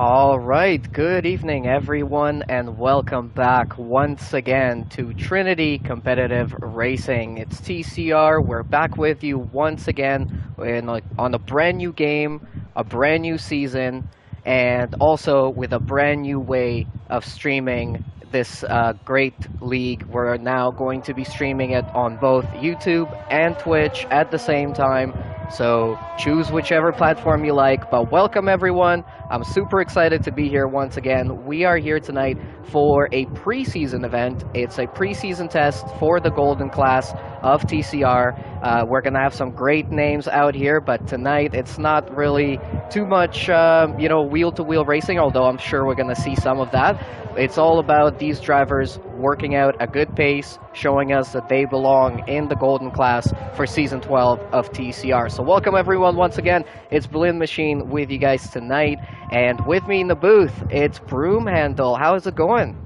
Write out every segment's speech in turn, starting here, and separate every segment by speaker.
Speaker 1: All right, good evening, everyone, and welcome back once again to Trinity Competitive Racing. It's TCR. We're back with you once again on a brand new game, a brand new season, and also with a brand new way of streaming this great league. We're now going to be streaming it on both YouTube and Twitch at the same time. So choose whichever platform you like, but welcome everyone. I'm super excited to be here once again. We are here tonight for a preseason event. It's a preseason test for the Golden Class of TCR. We're going to have some great names out here, but tonight it's not really too much, wheel-to-wheel racing, although I'm sure we're going to see some of that. It's all about these drivers working out a good pace, showing us that they belong in the Golden Class for Season 12 of TCR. So welcome everyone once again. It's Balloon Machine with you guys tonight. And with me in the booth, it's Broomhandle. How is it going?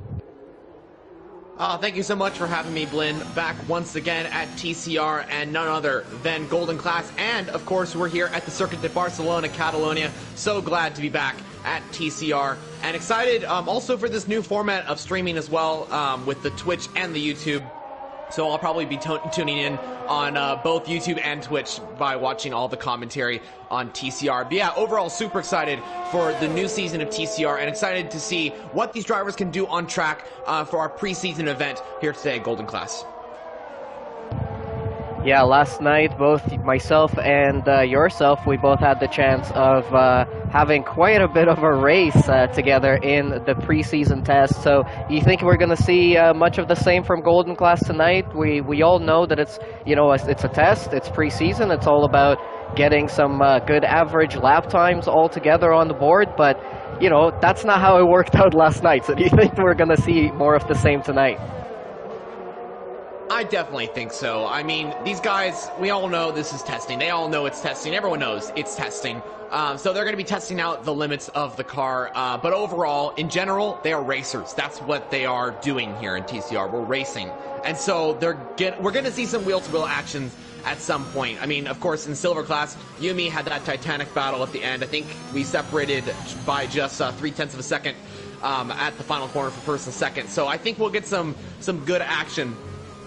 Speaker 2: Thank you so much for having me, Blinn, back once again at TCR and none other than Golden Class. And, of course, we're here at the Circuit de Barcelona, Catalonia. So glad to be back at TCR. And excited also for this new format of streaming as well with the Twitch and the YouTube. So I'll probably be tuning in on both YouTube and Twitch by watching all the commentary on TCR. But yeah, overall super excited for the new season of TCR and excited to see what these drivers can do on track for our preseason event here today at Golden Class.
Speaker 1: Yeah, last night, both myself and yourself, we both had the chance of having quite a bit of a race together in the preseason test. So, you think we're going to see much of the same from Golden Class tonight? We all know that it's a test, it's preseason, it's all about getting some good average lap times all together on the board. But that's not how it worked out last night. So, do you think we're going to see more of the same tonight?
Speaker 2: I definitely think so. I mean, these guys, we all know this is testing. They all know it's testing. Everyone knows it's testing. So they're going to be testing out the limits of the car. But overall, in general, they are racers. That's what they are doing here in TCR. We're racing. And so we're going to see some wheel-to-wheel actions at some point. I mean, of course, in Silver Class, you and me had that Titanic battle at the end. I think we separated by just 0.3 of a second at the final corner for first and second. So I think we'll get some good action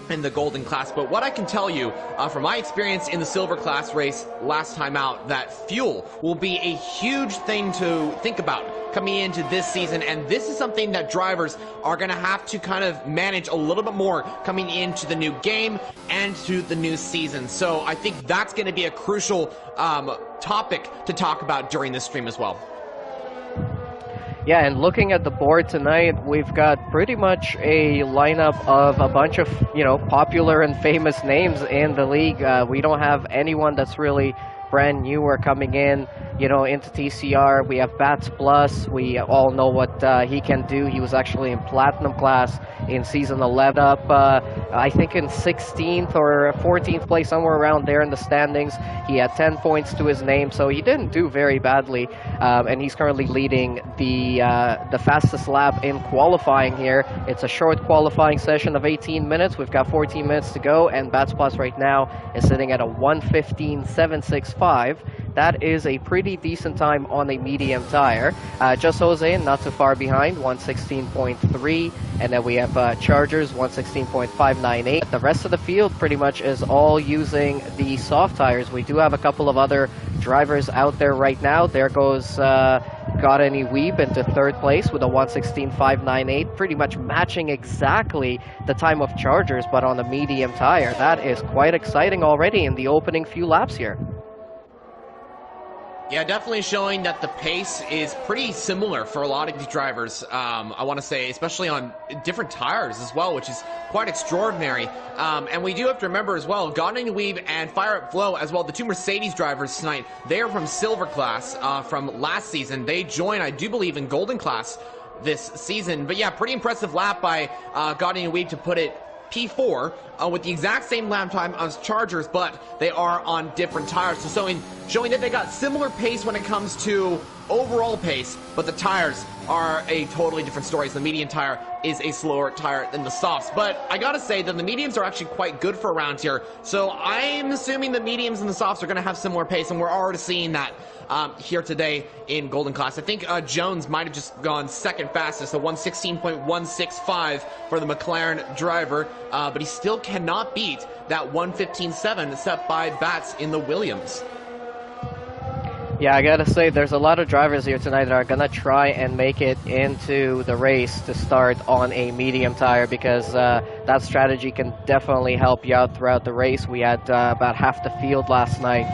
Speaker 2: in the Golden Class. But what I can tell you from my experience in the Silver Class race last time out, that fuel will be a huge thing to think about coming into this season, and this is something that drivers are going to have to kind of manage a little bit more coming into the new game and to the new season. So I think that's going to be a crucial topic to talk about during this stream as well.
Speaker 1: Yeah, and looking at the board tonight, we've got pretty much a lineup of a bunch of, popular and famous names in the league. We don't have anyone that's really brand new or coming in, into TCR. We have Bats Plus. We all know what he can do. He was actually in Platinum Class in Season 11 up, I think in 16th or 14th place, somewhere around there in the standings. He had 10 points to his name, so he didn't do very badly, and he's currently leading the fastest lap in qualifying here. It's a short qualifying session of 18 minutes. We've got 14 minutes to go, and Bats Plus right now is sitting at a 1:15.765. That is a pretty decent time on a medium tire. Just Jose, not too far behind, 1:16.3, and then we have Chargers, 1:16.598. The rest of the field pretty much is all using the soft tires. We do have a couple of other drivers out there right now. There goes Godani Weeb into third place with a 1:16.598, pretty much matching exactly the time of Chargers, but on a medium tire. That is quite exciting already in the opening few laps here.
Speaker 2: Yeah, definitely showing that the pace is pretty similar for a lot of these drivers. I want to say, especially on different tires as well, which is quite extraordinary. And we do have to remember as well, Godin Weave and Fire Up Flow as well, the two Mercedes drivers tonight, they are from Silver Class from last season. They join, I do believe, in Golden Class this season. But yeah, pretty impressive lap by Godin Weave to put it P4 with the exact same lap time as Chargers, but they are on different tires. So in showing that they got similar pace when it comes to overall pace, but the tires are a totally different story. So the medium tire is a slower tire than the softs. But I gotta say that the mediums are actually quite good for around here. So I'm assuming the mediums and the softs are gonna have similar pace, and we're already seeing that here today in Golden Class. I think Jones might have just gone second fastest, a 1:16.165 for the McLaren driver, but he still cannot beat that 1:15.7 set by Batts in the Williams.
Speaker 1: Yeah, I gotta say, there's a lot of drivers here tonight that are gonna try and make it into the race to start on a medium tire, because that strategy can definitely help you out throughout the race. We had about half the field last night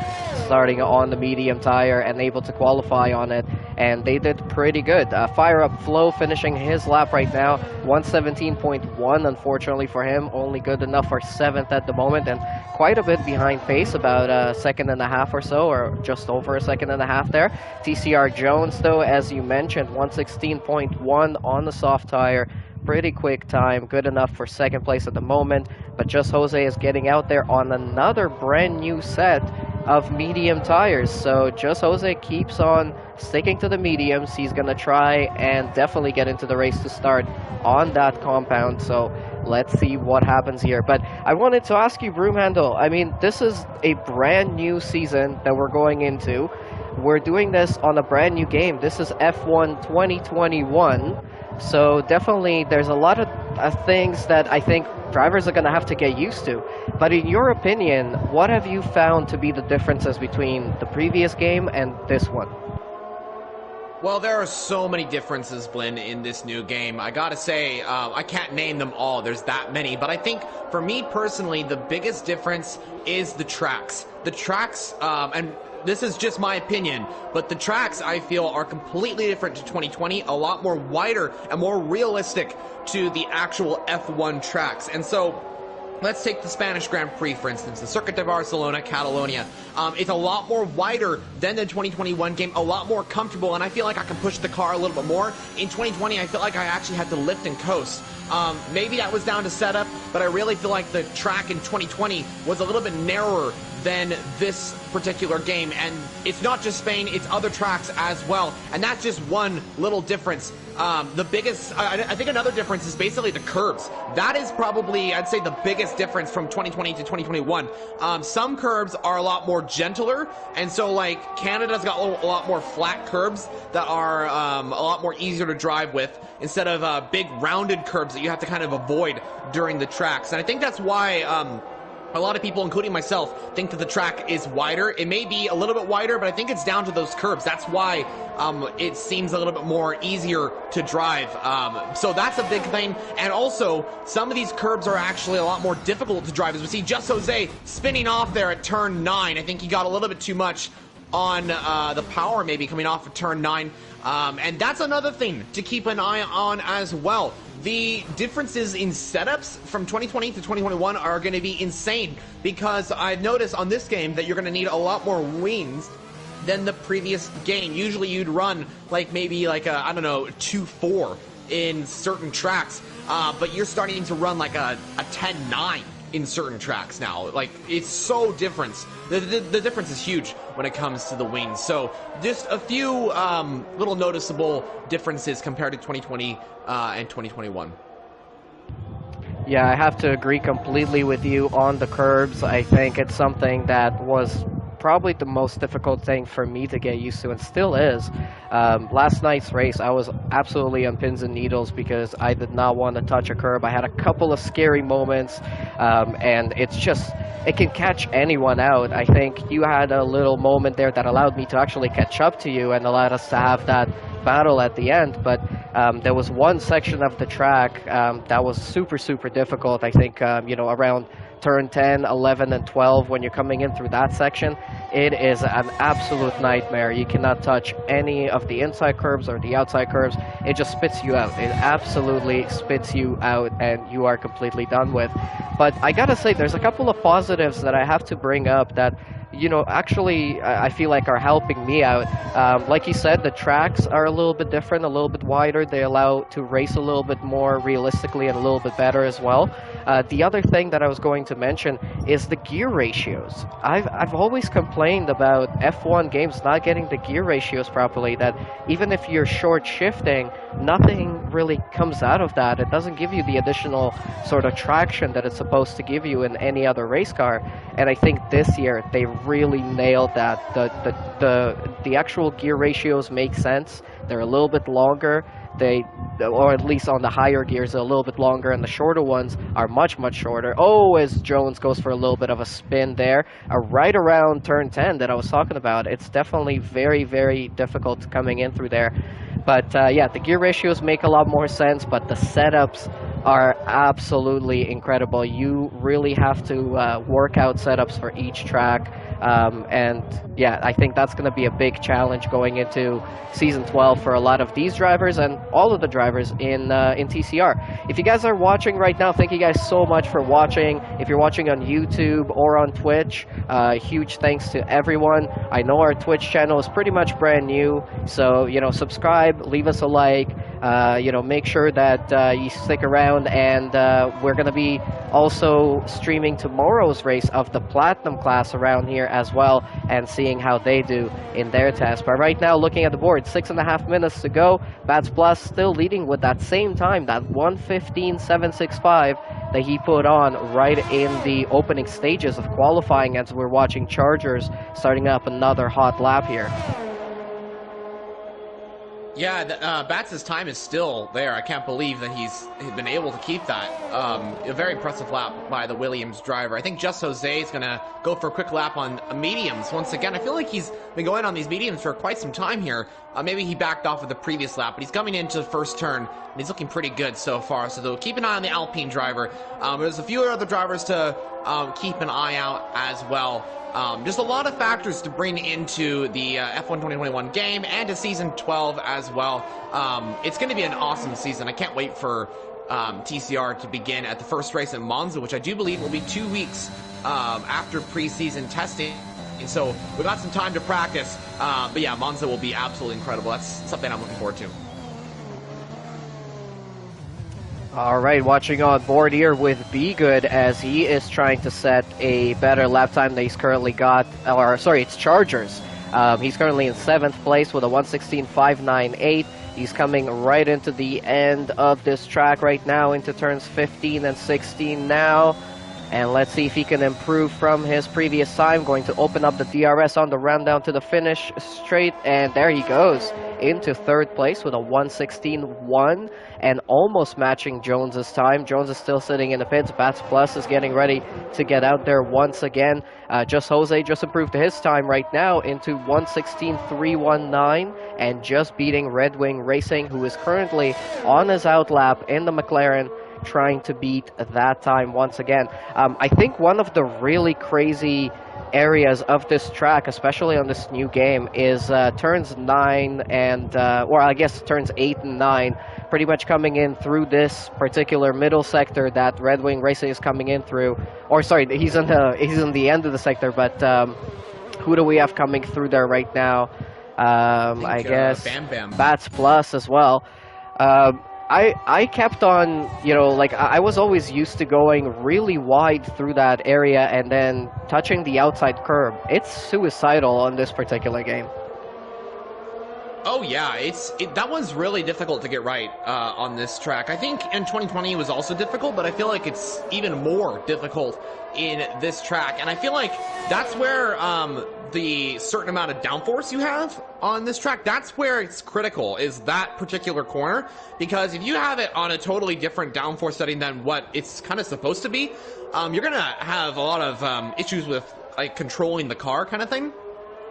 Speaker 1: starting on the medium tire and able to qualify on it, and they did pretty good. Fire Up Flo finishing his lap right now, 1:17.1, unfortunately for him, only good enough for 7th at the moment, and quite a bit behind pace, about a second and a half or so, or just over a second and a half there. TCR Jones, though, as you mentioned, 1:16.1 on the soft tire. Pretty quick time, good enough for 2nd place at the moment, but Just Jose is getting out there on another brand new set of medium tires. So Just Jose keeps on sticking to the mediums. He's going to try and definitely get into the race to start on that compound. So let's see what happens here. But I wanted to ask you, Broomhandle, I mean, this is a brand new season that we're going into. We're doing this on a brand new game. This is F1 2021. So definitely there's a lot of things that I think drivers are going to have to get used to. But in your opinion, what have you found to be the differences between the previous game and this one?
Speaker 2: Well, there are so many differences, Blinn, in this new game. I gotta say, I can't name them all. There's that many. But I think, for me personally, the biggest difference is the tracks. The tracks, and this is just my opinion, but the tracks, I feel, are completely different to 2020, a lot more wider and more realistic to the actual F1 tracks. And so, let's take the Spanish Grand Prix, for instance, the Circuit de Barcelona, Catalonia. It's a lot more wider than the 2021 game, a lot more comfortable, and I feel like I can push the car a little bit more. In 2020, I feel like I actually had to lift and coast. Maybe that was down to setup, but I really feel like the track in 2020 was a little bit narrower than this particular game, and it's not just Spain, it's other tracks as well, and that's just one little difference. The biggest, I think another difference is basically the curbs. That is probably, I'd say, the biggest difference from 2020 to 2021. Some curbs are a lot more gentler, and so like Canada's got a lot more flat curbs that are a lot more easier to drive with, instead of big rounded curbs that you have to kind of avoid during the tracks. And I think that's why a lot of people, including myself, think that the track is wider. It may be a little bit wider, but I think it's down to those curbs. That's why it seems a little bit more easier to drive. So that's a big thing. And also, some of these curbs are actually a lot more difficult to drive. As we see Just Jose spinning off there at turn 9. I think he got a little bit too much on the power, maybe coming off of turn 9. And that's another thing to keep an eye on as well. The differences in setups from 2020 to 2021 are going to be insane, because I've noticed on this game that you're going to need a lot more wings than the previous game. Usually you'd run like maybe like a, I don't know, 2.4 in certain tracks, but you're starting to run like a 10.9 in certain tracks now. Like, it's so different. The difference is huge when it comes to the wings. So just a few little noticeable differences compared to 2020 and 2021.
Speaker 1: Yeah, I have to agree completely with you on the curbs. I think it's something that was probably the most difficult thing for me to get used to, and still is. Last night's race, I was absolutely on pins and needles because I did not want to touch a curb. I had a couple of scary moments, and it's just, it can catch anyone out. I think you had a little moment there that allowed me to actually catch up to you and allowed us to have that battle at the end, but there was one section of the track that was super difficult. I think around turn 10, 11, and 12, when you're coming in through that section, it is an absolute nightmare. You cannot touch any of the inside curves or the outside curves. It just spits you out. It absolutely spits you out, and you are completely done with. But I gotta say, there's a couple of positives that I have to bring up that you know, actually, I feel like are helping me out. Like you said, the tracks are a little bit different, a little bit wider. They allow to race a little bit more realistically and a little bit better as well. The other thing that I was going to mention is the gear ratios. I've always complained about F1 games not getting the gear ratios properly, that even if you're short shifting, nothing really comes out of that. It doesn't give you the additional sort of traction that it's supposed to give you in any other race car. And I think this year they really nailed that. The actual gear ratios make sense. They're a little bit longer. They, or at least on the higher gears, a little bit longer, and the shorter ones are much, much shorter. Oh, as Jones goes for a little bit of a spin there, right around turn 10 that I was talking about. It's definitely very, very difficult coming in through there. But yeah, the gear ratios make a lot more sense, but the setups are absolutely incredible. You really have to work out setups for each track. And yeah, I think that's going to be a big challenge going into season 12 for a lot of these drivers and all of the drivers in TCR. If you guys are watching right now, thank you guys so much for watching. If you're watching on YouTube or on Twitch, huge thanks to everyone. I know our Twitch channel is pretty much brand new, so you know, subscribe, leave us a like, you know, make sure that you stick around, and we're going to be also streaming tomorrow's race of the Platinum class around here as well, and seeing how they do in their test. But right now, looking at the board, 6.5 minutes to go. Bats Plus still leading with that same time, that 1:15.765 that he put on right in the opening stages of qualifying, as we're watching Chargers starting up another hot lap here.
Speaker 2: Yeah, Bats' time is still there. I can't believe that he's been able to keep that. A very impressive lap by the Williams driver. I think Just Jose is going to go for a quick lap on mediums once again. I feel like he's been going on these mediums for quite some time here. Maybe he backed off of the previous lap, but he's coming into the first turn, and he's looking pretty good so far. So they'll keep an eye on the Alpine driver. There's a few other drivers to keep an eye out as well. Just a lot of factors to bring into the F1 2021 game and to season 12 as well. It's going to be an awesome season. I can't wait for TCR to begin at the first race in Monza, which I do believe will be 2 weeks after preseason testing. And so we've got some time to practice. But yeah, Monza will be absolutely incredible. That's something I'm looking forward to.
Speaker 1: All right, watching on board here with Be Good as he is trying to set a better lap time than he's currently got. Or sorry, it's Chargers. He's currently in 7th place with a 1:16.598. He's coming right into the end of this track right now, into turns 15 and 16 now. And let's see if he can improve from his previous time. Going to open up the DRS on the run down to the finish straight. And there he goes into 3rd place with a 1:16.1 and almost matching Jones's time. Jones is still sitting in the pits. Bats Plus is getting ready to get out there once again. Just Jose just improved his time right now into 1:16.319 and just beating Red Wing Racing, who is currently on his out lap in the McLaren, trying to beat that time once again. I think one of the really crazy areas of this track, especially on this new game, is turns 9 and, or I guess turns 8 and 9, pretty much coming in through this particular middle sector that Red Wing Racing is coming in through. Or sorry, he's in the end of the sector, but who do we have coming through there right now? I guess
Speaker 2: Bam Bam.
Speaker 1: Bats Plus as well. I kept on, you know, like I was always used to going really wide through that area and then touching the outside curb. It's suicidal on this particular game.
Speaker 2: Oh yeah, that one's really difficult to get right on this track. I think in 2020 it was also difficult, but I feel like it's even more difficult in this track. And I feel like that's where the certain amount of downforce you have on this track, that's where it's critical, is that particular corner. Because if you have it on a totally different downforce setting than what it's kind of supposed to be, you're gonna have a lot of issues with like controlling the car kind of thing.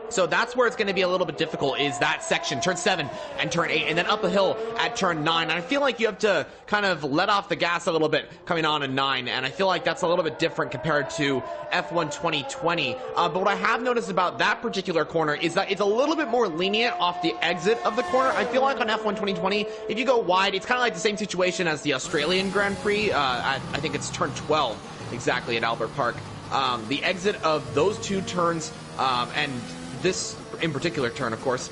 Speaker 2: So that's where it's going to be a little bit difficult, is that section, turn 7 and turn 8, and then up a hill at turn 9. And I feel like you have to kind of let off the gas a little bit coming on in 9, and I feel like that's a little bit different compared to F1 2020. But what I have noticed about that particular corner is that it's a little bit more lenient off the exit of the corner. I feel like on F1 2020, if you go wide, it's kind of like the same situation as the Australian Grand Prix. I think it's turn 12 exactly at Albert Park. The exit of those two turns and this in particular turn, of course,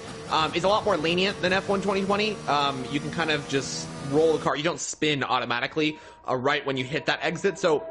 Speaker 2: is a lot more lenient than F1 2020. You can kind of just roll the car. You don't spin automatically right when you hit that exit, so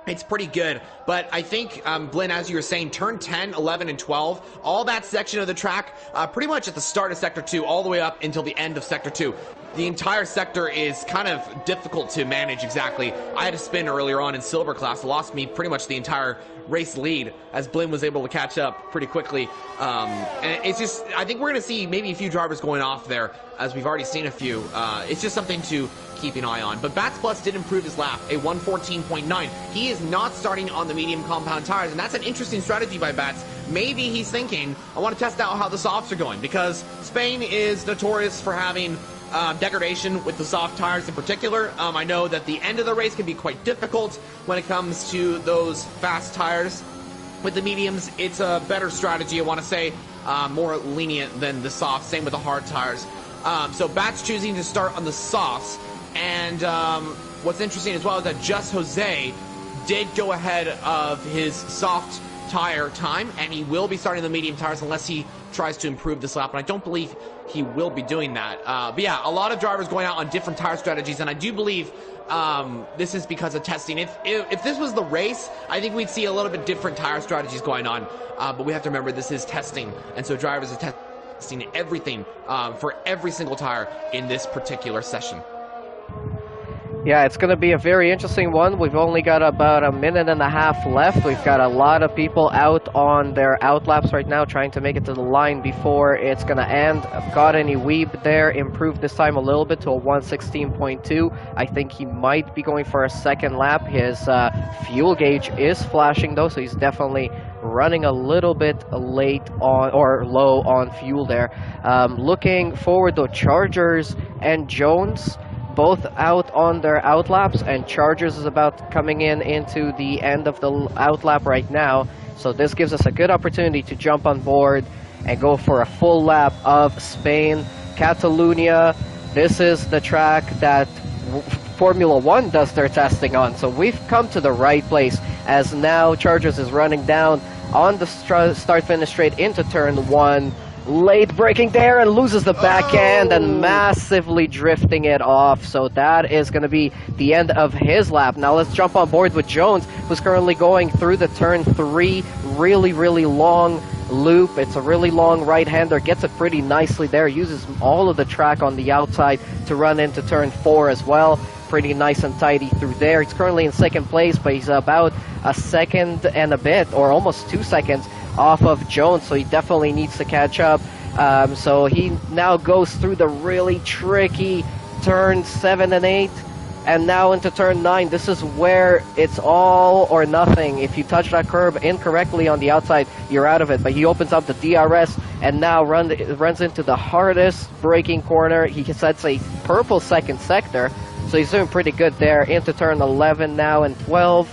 Speaker 2: it's pretty good. But I think, Blinn, as you were saying, turn 10, 11, and 12, all that section of the track, pretty much at the start of Sector 2, all the way up until the end of Sector 2. The entire sector is kind of difficult to manage exactly. I had a spin earlier on in Silver Class, lost me pretty much the entire race lead as Blinn was able to catch up pretty quickly. And it's just, I think we're going to see maybe a few drivers going off there, as we've already seen a few. It's just something to keep an eye on. But Bats Plus did improve his lap, a 114.9. He is not starting on the medium compound tires, and that's an interesting strategy by Bats. Maybe he's thinking, I want to test out how the softs are going, because Spain is notorious for having degradation with the soft tires in particular. I know that the end of the race can be quite difficult when it comes to those fast tires. With the mediums, it's a better strategy, I want to say, more lenient than the soft. Same with the hard tires. So Bats choosing to start on the softs. And what's interesting as well is that Just Jose did go ahead of his soft tire time, and he will be starting the medium tires unless he tries to improve this lap, and I don't believe he will be doing that. But yeah, a lot of drivers going out on different tire strategies, and I do believe this is because of testing. If this was the race, I think we'd see a little bit different tire strategies going on, but we have to remember this is testing, and so drivers are testing everything for every single tire in this particular session.
Speaker 1: Yeah, it's going to be a very interesting one. We've only got about a minute and a half left. We've got a lot of people out on their outlaps right now trying to make it to the line before it's going to end. Got any Weeb there, improved this time a little bit to a 116.2. I think he might be going for a second lap. His fuel gauge is flashing though, so he's definitely running a little bit late on, or low on fuel there. Looking forward to Chargers and Jones, both out on their outlaps, and Chargers is about coming into the end of the outlap right now, so this gives us a good opportunity to jump on board and go for a full lap of Spain. Catalonia, this is the track that Formula 1 does their testing on, so we've come to the right place, as now Chargers is running down on the start-finish straight into turn 1. Late braking there and loses the back end and massively drifting it off. So that is going to be the end of his lap. Now let's jump on board with Jones, who's currently going through the turn 3. Really long loop. It's a really long right-hander. Gets it pretty nicely there. Uses all of the track on the outside to run into turn 4 as well. Pretty nice and tidy through there. He's currently in second place, but he's about a second and a bit, or almost 2 seconds off of Jones, so he definitely needs to catch up. So he now goes through the really tricky turn 7 and 8, and now into turn 9. This is where it's all or nothing. If you touch that curb incorrectly on the outside, you're out of it. But he opens up the DRS and now runs into the hardest braking corner. He sets a purple second sector, so he's doing pretty good there. Into turn 11 now and 12.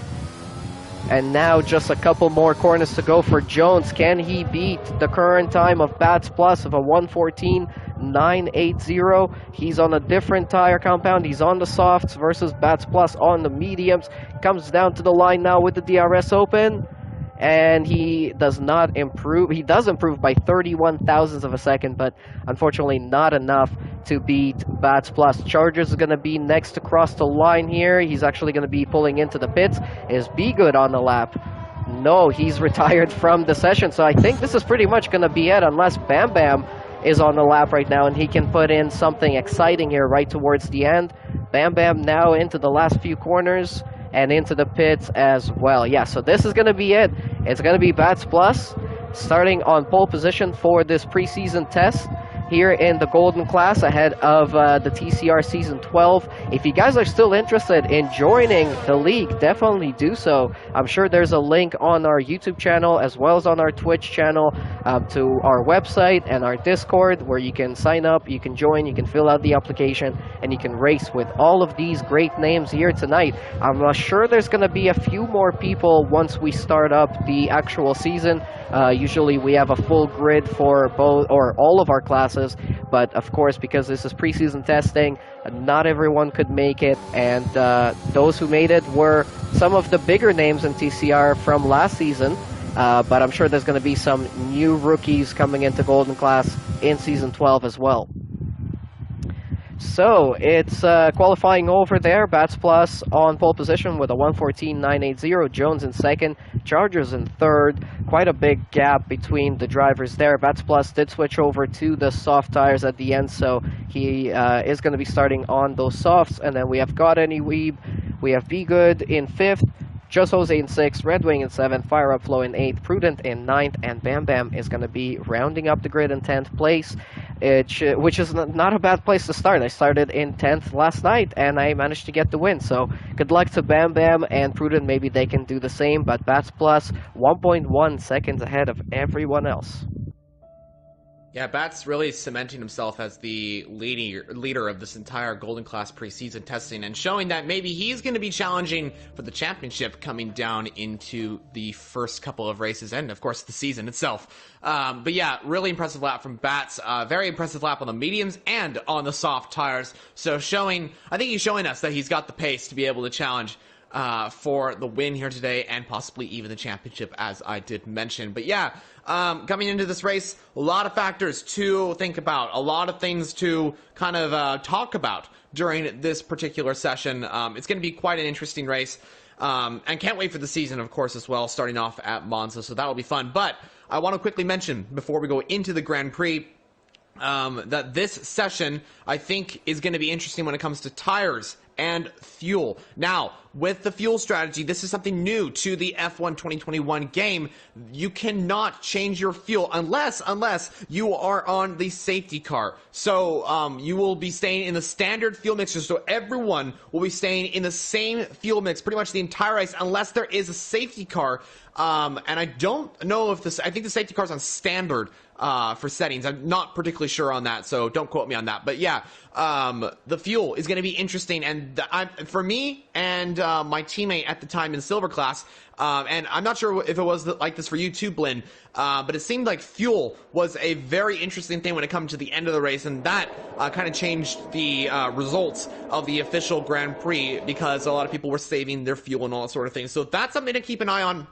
Speaker 1: And now just a couple more corners to go for Jones. Can he beat the current time of Bats Plus of a 114.980? He's on a different tire compound. He's on the softs versus Bats Plus on the mediums. Comes down to the line now with the DRS open. And he does not improve. He does improve by 31 thousandths of a second, but unfortunately not enough to beat Bats Plus. Chargers is going to be next to cross the line here. He's actually going to be pulling into the pits. Is Be Good on the lap? No, he's retired from the session. So I think this is pretty much going to be it, unless Bam Bam is on the lap right now and he can put in something exciting here right towards the end. Bam Bam now into the last few corners and into the pits as well. Yeah, so this is going to be it. It's going to be Bats Plus starting on pole position for this preseason test here in the Golden class ahead of the TCR Season 12. If you guys are still interested in joining the league, definitely do so. I'm sure there's a link on our YouTube channel as well as on our Twitch channel to our website and our Discord, where you can sign up, you can join, you can fill out the application, and you can race with all of these great names here tonight. I'm sure there's going to be a few more people once we start up the actual season. Usually we have a full grid for both or all of our classes, but of course, because this is preseason testing, not everyone could make it, and those who made it were some of the bigger names in TCR from last season, but I'm sure there's going to be some new rookies coming into Golden Class in Season 12 as well. So it's qualifying over there. Bats Plus on pole position with a 1:14.980. Jones in second. Chargers in third. Quite a big gap between the drivers there. Bats Plus did switch over to the soft tires at the end, so he is going to be starting on those softs. And then we have Got Any Weeb. We have Be Good in fifth. Just Jose in sixth, Red Wing in seventh, Fire Up Flow in eighth, Prudent in ninth, and Bam Bam is going to be rounding up the grid in 10th place, which is not a bad place to start. I started in 10th last night, and I managed to get the win. So good luck to Bam Bam and Prudent. Maybe they can do the same, but Bats Plus 1.1 seconds ahead of everyone else.
Speaker 2: Yeah, Bats really cementing himself as the leader of this entire Golden Class preseason testing and showing that maybe he's going to be challenging for the championship coming down into the first couple of races and, of course, the season itself. But yeah, really impressive lap from Bats. Very impressive lap on the mediums and on the soft tires. So I think he's showing us that he's got the pace to be able to challenge for the win here today and possibly even the championship, as I did mention. But yeah, coming into this race, a lot of factors to think about, a lot of things to kind of talk about during this particular session. It's going to be quite an interesting race, and can't wait for the season, of course, as well, starting off at Monza, so that'll be fun. But I want to quickly mention, before we go into the Grand Prix, that this session, I think, is going to be interesting when it comes to tires and fuel. Now, with the fuel strategy, this is something new to the F1 2021 game. You cannot change your fuel unless you are on the safety car. So you will be staying in the standard fuel mixture. So everyone will be staying in the same fuel mix pretty much the entire race unless there is a safety car. And I don't know if I think the safety car is on standard for settings. I'm not particularly sure on that, so don't quote me on that. But yeah, the fuel is going to be interesting, and for me and my teammate at the time in silver class, and I'm not sure if it was like this for you too, Blinn, but it seemed like fuel was a very interesting thing when it comes to the end of the race, and that kind of changed the results of the official Grand Prix because a lot of people were saving their fuel and all that sort of thing. So that's something to keep an eye on.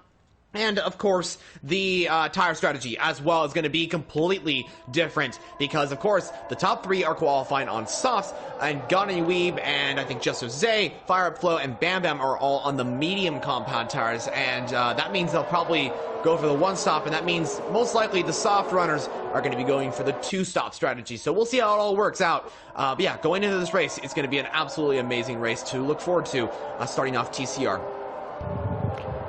Speaker 2: And, of course, the tire strategy as well is going to be completely different because, of course, the top three are qualifying on softs, and Got Any Weeb and I think Just Jose, Fire Up Flow, and Bam Bam are all on the medium compound tires, and that means they'll probably go for the one-stop, and that means most likely the soft runners are going to be going for the two-stop strategy. So we'll see how it all works out. But yeah, going into this race, it's going to be an absolutely amazing race to look forward to starting off TCR.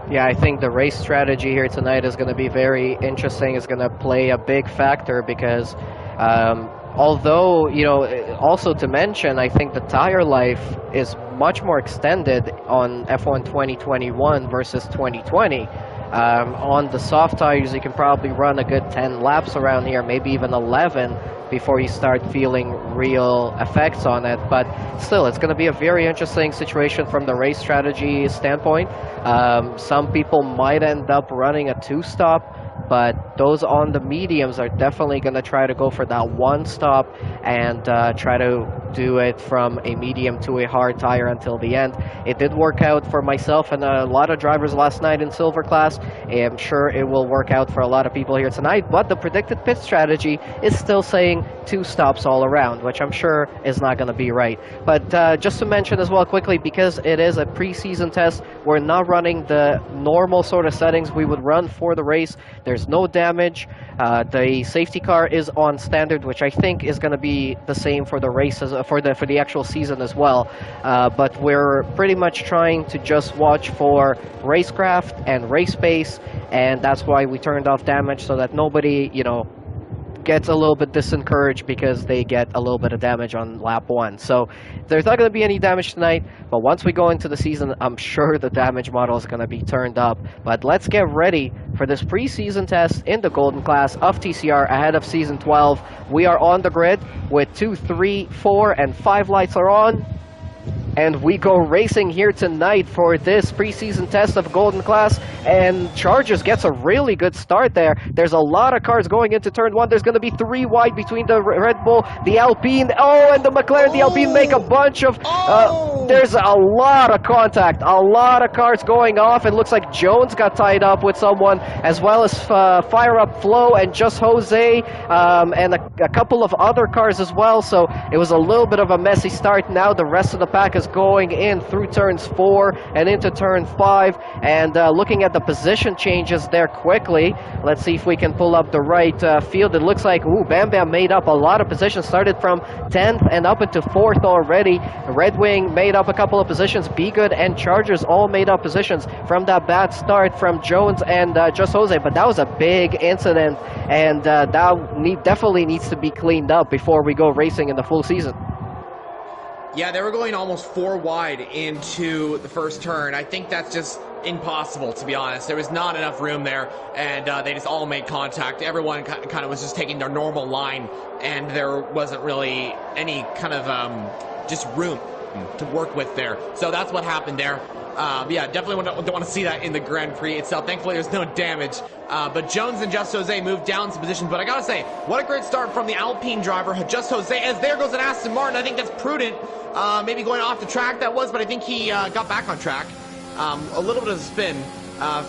Speaker 1: Yeah, I think the race strategy here tonight is going to be very interesting. It's going to play a big factor because although, also to mention, I think the tire life is much more extended on F1 2021 versus 2020. On the soft tires, you can probably run a good 10 laps around here, maybe even 11, before you start feeling real effects on it. But still, it's going to be a very interesting situation from the race strategy standpoint. Some people might end up running a two-stop, but those on the mediums are definitely going to try to go for that one stop and try to do it from a medium to a hard tire until the end. It did work out for myself and a lot of drivers last night in silver class. I'm sure it will work out for a lot of people here tonight, but the predicted pit strategy is still saying two stops all around, which I'm sure is not going to be right. But just to mention as well quickly, because it is a preseason test, we're not running the normal sort of settings we would run for the race. There's no damage. The safety car is on standard, which I think is going to be the same for the races, for the actual season as well. But we're pretty much trying to just watch for racecraft and race pace, and that's why we turned off damage so that nobody, gets a little bit disencouraged because they get a little bit of damage on lap 1. So there's not going to be any damage tonight, but once we go into the season, I'm sure the damage model is going to be turned up. But let's get ready for this preseason test in the Golden Class of TCR ahead of Season 12. We are on the grid with 2, 3, 4, and 5 lights are on. And we go racing here tonight for this preseason test of Golden Class, and Chargers gets a really good start there. There's a lot of cars going into turn one. There's going to be 3 wide between the Red Bull, the Alpine, and the McLaren. The Alpine make a bunch of... there's a lot of contact, a lot of cars going off. It looks like Jones got tied up with someone, as well as Fire Up Flo and Just Jose, and a couple of other cars as well. So it was a little bit of a messy start. Now the rest of the pack is going in through turns 4 and into turn 5, and looking at the position changes there quickly. Let's see if we can pull up the right field. It looks like Bam Bam made up a lot of positions, started from 10th and up into 4th already. Red Wing made up a couple of positions. Be Good and Chargers all made up positions from that bad start from Jones and Just Jose, but that was a big incident, and that definitely needs to be cleaned up before we go racing in the full season.
Speaker 2: Yeah, they were going almost 4 wide into the first turn. I think that's just impossible, to be honest. There was not enough room there, and they just all made contact. Everyone kind of was just taking their normal line, and there wasn't really any kind of just room to work with there. So that's what happened there. Yeah, definitely don't want to see that in the Grand Prix itself. Thankfully, there's no damage. But Jones and Just Jose moved down some positions. But I gotta say, what a great start from the Alpine driver, Just Jose, as there goes an Aston Martin. I think that's prudent. Maybe going off the track that was, but I think he got back on track. A little bit of a spin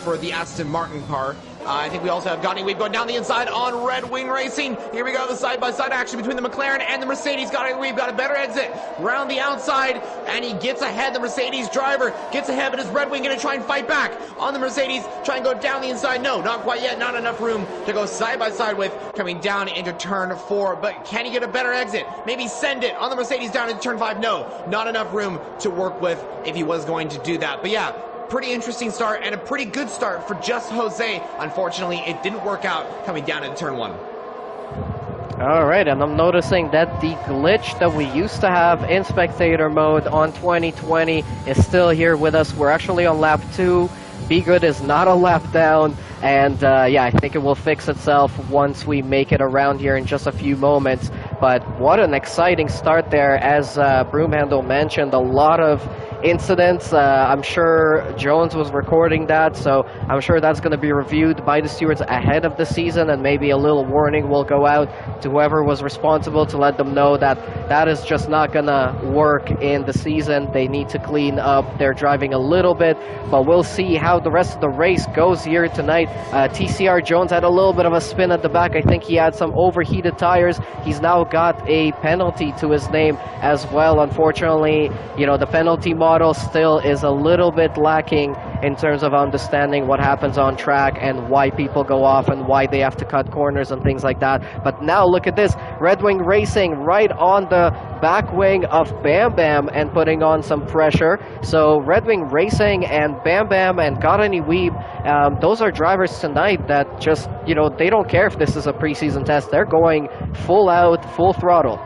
Speaker 2: for the Aston Martin car. I think we also have Gotti Weave going down the inside on Red Wing Racing. Here we go, the side-by-side action between the McLaren and the Mercedes. Gotti Weave got a better exit around the outside, and he gets ahead. The Mercedes driver gets ahead, but is Red Wing going to try and fight back on the Mercedes, try and go down the inside? No, not quite yet. Not enough room to go side-by-side with, coming down into turn 4. But can he get a better exit? Maybe send it on the Mercedes down into turn 5? No, not enough room to work with if he was going to do that. But yeah, pretty interesting start and a pretty good start for Just Jose. Unfortunately, it didn't work out coming down into turn 1.
Speaker 1: All right, and I'm noticing that the glitch that we used to have in spectator mode on 2020 is still here with us. We're actually on lap 2. Be Good is not a lap down, and yeah, I think it will fix itself once we make it around here in just a few moments. But what an exciting start there, as Broomhandle mentioned. A lot of incidents. I'm sure Jones was recording that, so I'm sure that's going to be reviewed by the stewards ahead of the season, and maybe a little warning will go out to whoever was responsible to let them know that that is just not going to work in the season. They need to clean up their driving a little bit, but we'll see how the rest of the race goes here tonight. TCR Jones had a little bit of a spin at the back. I think he had some overheated tires. He's now got a penalty to his name as well. Unfortunately, you know, the penalty model still is a little bit lacking in terms of understanding what happens on track and why people go off and why they have to cut corners and things like that. But now look at this, Red Wing Racing right on the back wing of Bam Bam and putting on some pressure. So Red Wing Racing and Bam Bam and Gottani Weeb, those are drivers tonight that just, you know, they don't care if this is a preseason test. They're going full out, full throttle.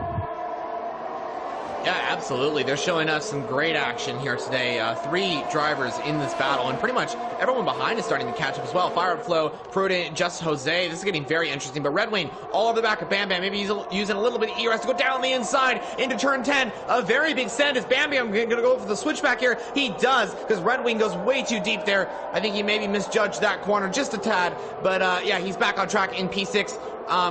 Speaker 2: Yeah, absolutely. They're showing us some great action here today. 3 drivers in this battle, and pretty much everyone behind is starting to catch up as well. Fire Up Flow, Prudent, Just Jose. This is getting very interesting. But Red Wing all over the back of Bam Bam. Maybe he's using a little bit of ERS to go down the inside into turn 10. A very big send. Is Bam Bam going to go for the switchback here? He does, because Red Wing goes way too deep there. I think he maybe misjudged that corner just a tad. But yeah, he's back on track in P6.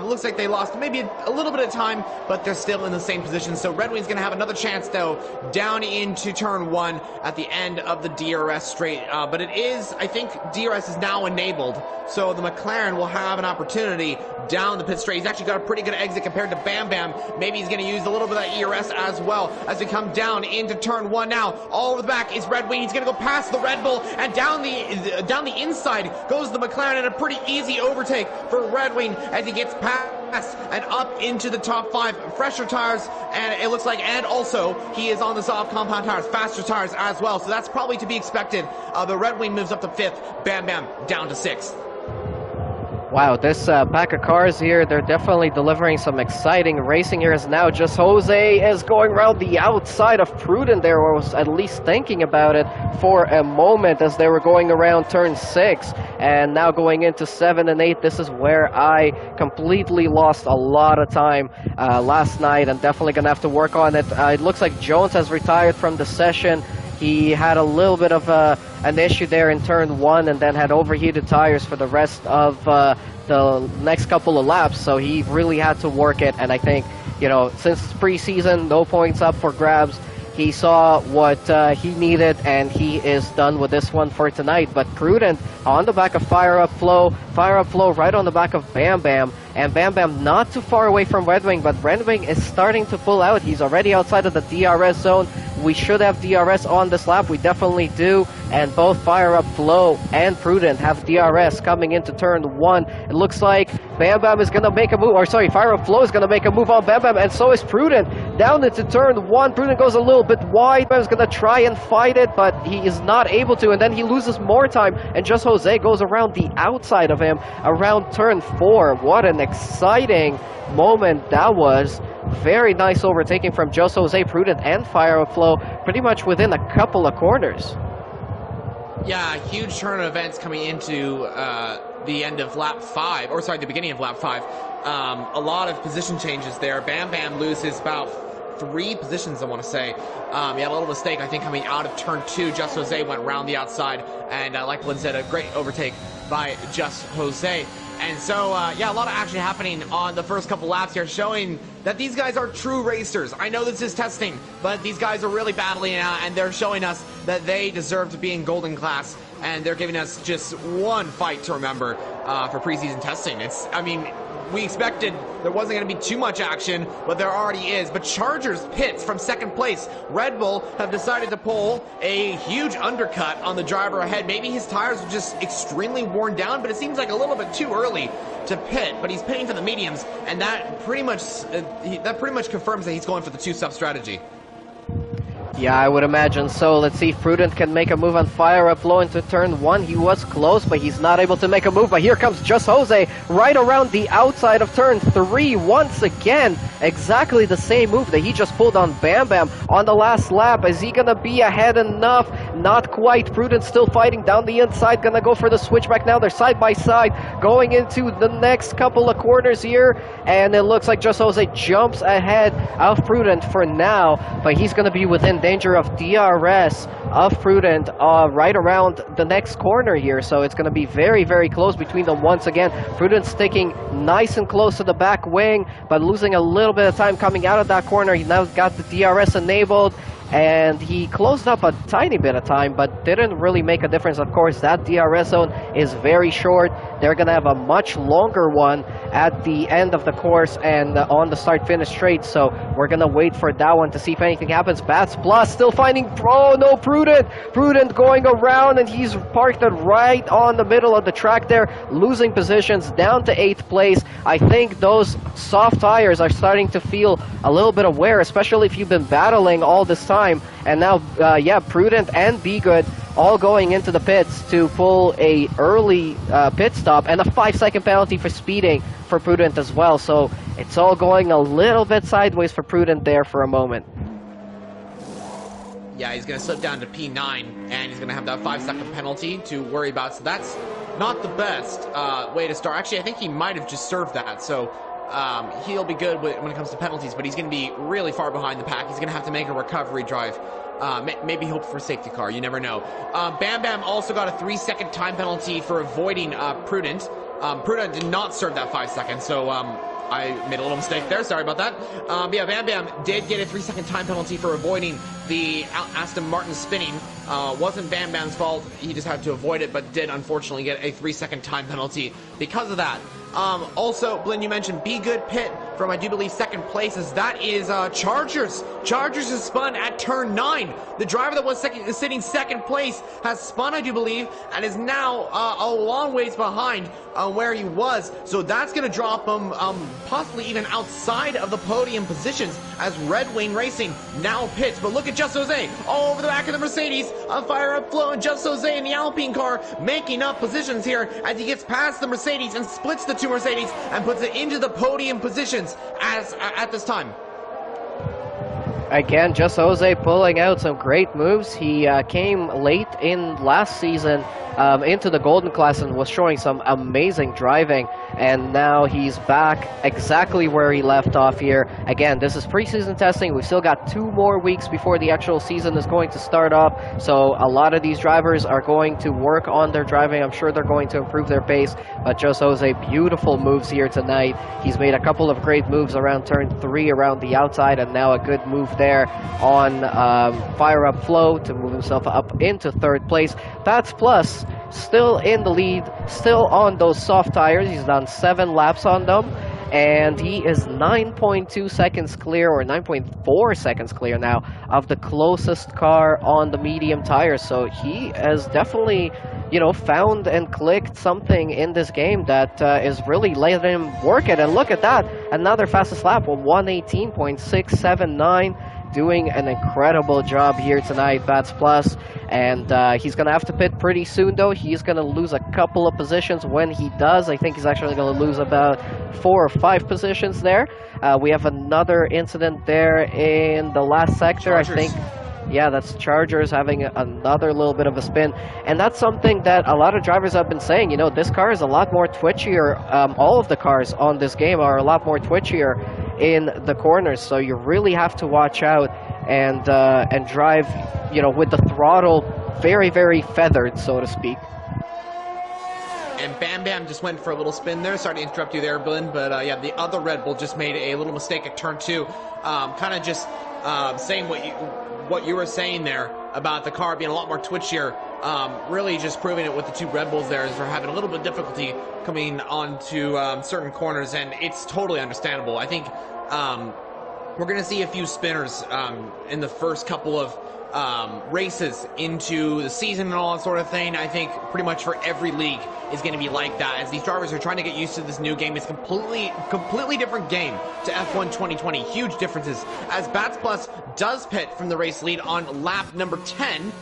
Speaker 2: Looks like they lost maybe a little bit of time, but they're still in the same position. So Red Wing's going to have another chance, though, down into turn 1 at the end of the DRS straight. But it is, I think, DRS is now enabled, so the McLaren will have an opportunity down the pit straight. He's actually got a pretty good exit compared to Bam Bam. Maybe he's going to use a little bit of that ERS as well as we come down into turn 1 now. All over the back is Red Wing. He's going to go past the Red Bull, and down the inside goes the McLaren, and a pretty easy overtake for Red Wing as he gets past and up into the top 5. Fresher tires, and it looks like, and also he is on the soft compound tires, faster tires as well, so that's probably to be expected. The Red Wing moves up to 5th, Bam Bam down to 6th.
Speaker 1: Wow, this pack of cars here, they're definitely delivering some exciting racing here. As now just Jose is going around the outside of Prudent there, or was at least thinking about it for a moment as they were going around turn 6. And now going into 7 and 8, this is where I completely lost a lot of time last night, and definitely going to have to work on it. It looks like Jones has retired from the session. He had a little bit of an issue there in turn 1 and then had overheated tires for the rest of the next couple of laps, so he really had to work it. And I think, you know, since it's preseason, no points up for grabs, he saw what he needed, and he is done with this one for tonight. But Prudent on the back of Fire Up Flow right on the back of Bam Bam, and Bam Bam not too far away from Red Wing, but Red Wing is starting to pull out. He's already outside of the DRS zone. We should have DRS on this lap. We definitely do, and both Fire Up Flow and Prudent have DRS coming into turn 1. It looks like Bam Bam is going to make a move, or sorry, Fire Up Flow is going to make a move on Bam Bam, and so is Prudent. Down into turn 1, Prudent goes a little bit wide. Bam is going to try and fight it, but he is not able to, and then he loses more time, and Just Jose goes around the outside of him around turn 4. What an exciting moment that was. Very nice overtaking from Just Jose, Prudent, and Fire Up Flow pretty much within a couple of corners.
Speaker 2: Yeah, huge turn of events coming into the end of lap 5, or sorry, the beginning of lap 5. A lot of position changes there. Bam Bam loses about 3 positions, I want to say. He had a little mistake, I think, coming out of turn 2. Just Jose went around the outside, and like Lynn said, a great overtake by Just Jose. And so, yeah, a lot of action happening on the first couple laps here, showing that these guys are true racers. I know this is testing, but these guys are really battling it out, and they're showing us that they deserve to be in golden class, and they're giving us just one fight to remember for preseason testing. I mean, we expected there wasn't going to be too much action, but there already is. But Chargers pits from second place. Red Bull have decided to pull a huge undercut on the driver ahead. Maybe his tires are just extremely worn down, but it seems like a little bit too early to pit. But he's pitting for the mediums, and that pretty much confirms that he's going for the 2-stop strategy.
Speaker 1: Yeah, I would imagine so. Let's see if Prudent can make a move on Fire Up Low into turn 1. He was close, but he's not able to make a move. But here comes Just Jose right around the outside of turn 3 once again. Exactly the same move that he just pulled on Bam Bam on the last lap. Is he going to be ahead enough? Not quite. Prudent still fighting down the inside. Going to go for the switchback now. They're side by side going into the next couple of corners here. And it looks like Just Jose jumps ahead of Prudent for now. But he's going to be within danger of DRS of Prudent right around the next corner here, so it's going to be very, very close between them once again. Prudent sticking nice and close to the back wing, but losing a little bit of time coming out of that corner. He now got the DRS enabled, and he closed up a tiny bit of time, but didn't really make a difference. Of course, that DRS zone is very short. They're going to have a much longer one at the end of the course and on the start-finish straight, so we're going to wait for that one to see if anything happens. Bats Plus still finding... Oh, no, Prudent! Prudent going around, and he's parked it right on the middle of the track there, losing positions down to 8th place. I think those soft tires are starting to feel a little bit of wear, especially if you've been battling all this time. And now, yeah, Prudent and Be Good all going into the pits to pull a early pit stop, and a 5-second penalty for speeding for Prudent as well. So it's all going a little bit sideways for Prudent there for a moment.
Speaker 2: Yeah, he's going to slip down to P9, and he's going to have that 5-second penalty to worry about. So that's not the best way to start. Actually, I think he might have just served that. So he'll be good when it comes to penalties, but he's going to be really far behind the pack. He's going to have to make a recovery drive. Maybe hope for a safety car. You never know. Bam Bam also got a 3-second time penalty for avoiding Prudent. Prudent did not serve that 5 seconds, so I made a little mistake there. Sorry about that. Yeah, Bam Bam did get a 3-second time penalty for avoiding the Aston Martin spinning. Wasn't Bam Bam's fault. He just had to avoid it, but did unfortunately get a 3-second time penalty because of that. Also, Blinn, you mentioned Be Good pit from, I do believe, second place, as that is Chargers. Chargers is spun at turn 9. The driver that was sitting second place has spun, I do believe, and is now a long ways behind where he was. So that's going to drop him possibly even outside of the podium positions as Red Wing Racing now pits. But look at Just Jose all over the back of the Mercedes. A fire up flow, and Just Jose in the Alpine car making up positions here as he gets past the Mercedes and splits the two Mercedes and puts it into the podium positions as at this time.
Speaker 1: Again, Just Jose pulling out some great moves. He came late in last season into the Golden Class and was showing some amazing driving, and now he's back exactly where he left off here. Again, this is preseason testing. We've still got 2 more weeks before the actual season is going to start up, so a lot of these drivers are going to work on their driving. I'm sure they're going to improve their pace, but Just Jose, beautiful moves here tonight. He's made a couple of great moves around turn 3 around the outside, and now a good move there on fire up flow to move himself up into 3rd place. Bats Plus still in the lead, still on those soft tires. He's done 7 laps on them, and he is 9.2 seconds clear, or 9.4 seconds clear now, of the closest car on the medium tires. So he has definitely, you know, found and clicked something in this game that is really letting him work it. And look at that, another fastest lap with 118.679. Doing an incredible job here tonight, Bats Plus, and he's going to have to pit pretty soon, though. He's going to lose a couple of positions when he does. I think he's actually going to lose about 4 or 5 positions there. We have another incident there in the last sector, Chargers. I think. Yeah, that's Chargers having another little bit of a spin. And that's something that a lot of drivers have been saying. You know, this car is a lot more twitchier. All of the cars on this game are a lot more twitchier in the corners. So you really have to watch out and drive, you know, with the throttle very, very feathered, so to speak.
Speaker 2: And Bam Bam just went for a little spin there. Sorry to interrupt you there, Blin, but yeah, the other Red Bull just made a little mistake at turn 2. Kind of just saying what you were saying there about the car being a lot more twitchier. Really just proving it with the 2 Red Bulls there is they're having a little bit of difficulty coming onto certain corners, and it's totally understandable. I think we're going to see a few spinners in the first couple of races into the season and all that sort of thing. I think pretty much for every league is going to be like that, as these drivers are trying to get used to this new game. It's completely different game to F1 2020. Huge differences, as Bats Plus does pit from the race lead on lap number 10.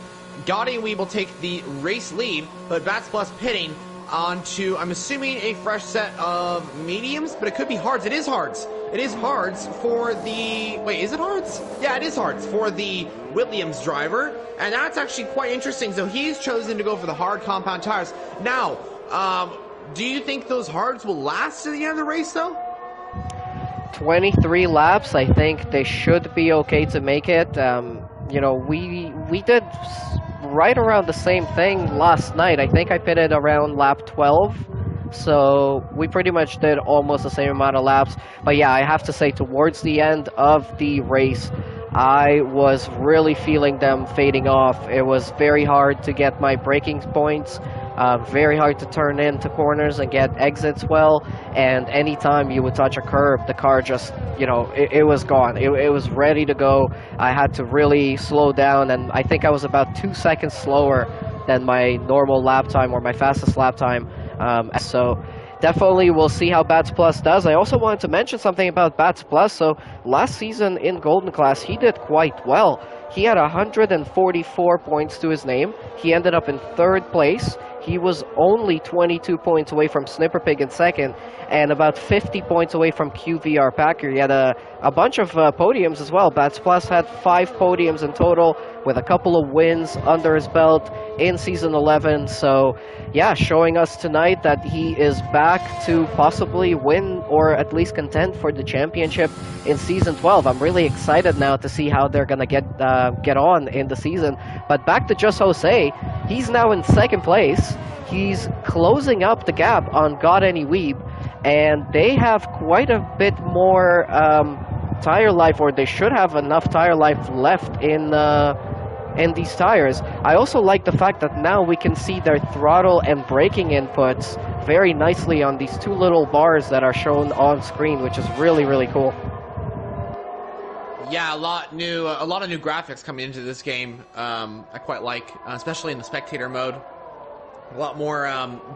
Speaker 2: Gotti and Weeb will take the race lead, but Bats Plus pitting onto, I'm assuming, a fresh set of mediums, but it could be hards. It is hards. It is hards for the... Wait, is it hards? Yeah, it is hards for the Williams driver, and that's actually quite interesting. So he's chosen to go for the hard compound tires. Now, do you think those hards will last to the end of the race, though?
Speaker 1: 23 laps. I think they should be okay to make it. You know, we did right around the same thing last night. I think I pitted around lap 12. So we pretty much did almost the same amount of laps. But yeah, I have to say, towards the end of the race, I was really feeling them fading off. It was very hard to get my braking points, very hard to turn into corners and get exits well, and anytime you would touch a curb, the car just, you know, it was gone. It was ready to go. I had to really slow down, and I think I was about 2 seconds slower than my normal lap time, or my fastest lap time. So definitely we'll see how Bats Plus does. I also wanted to mention something about Bats Plus. So last season in Golden Class, he did quite well. He had 144 points to his name. He ended up in 3rd place. He was only 22 points away from Snipper Pig in 2nd, and about 50 points away from QVR Packer. He had a bunch of podiums as well. Bats Plus had 5 podiums in total, with a couple of wins under his belt in Season 11. So, yeah, showing us tonight that he is back to possibly win, or at least contend for the championship in Season 12. I'm really excited now to see how they're going to get on in the season. But back to Just Jose, he's now in 2nd place. He's closing up the gap on God Any Weeb, and they have quite a bit more tire life, or they should have enough tire life left in these tires. I also like the fact that now we can see their throttle and braking inputs very nicely on these 2 little bars that are shown on screen, which is really, really cool.
Speaker 2: Yeah, a lot of new graphics coming into this game. I quite like, especially in the spectator mode. A lot more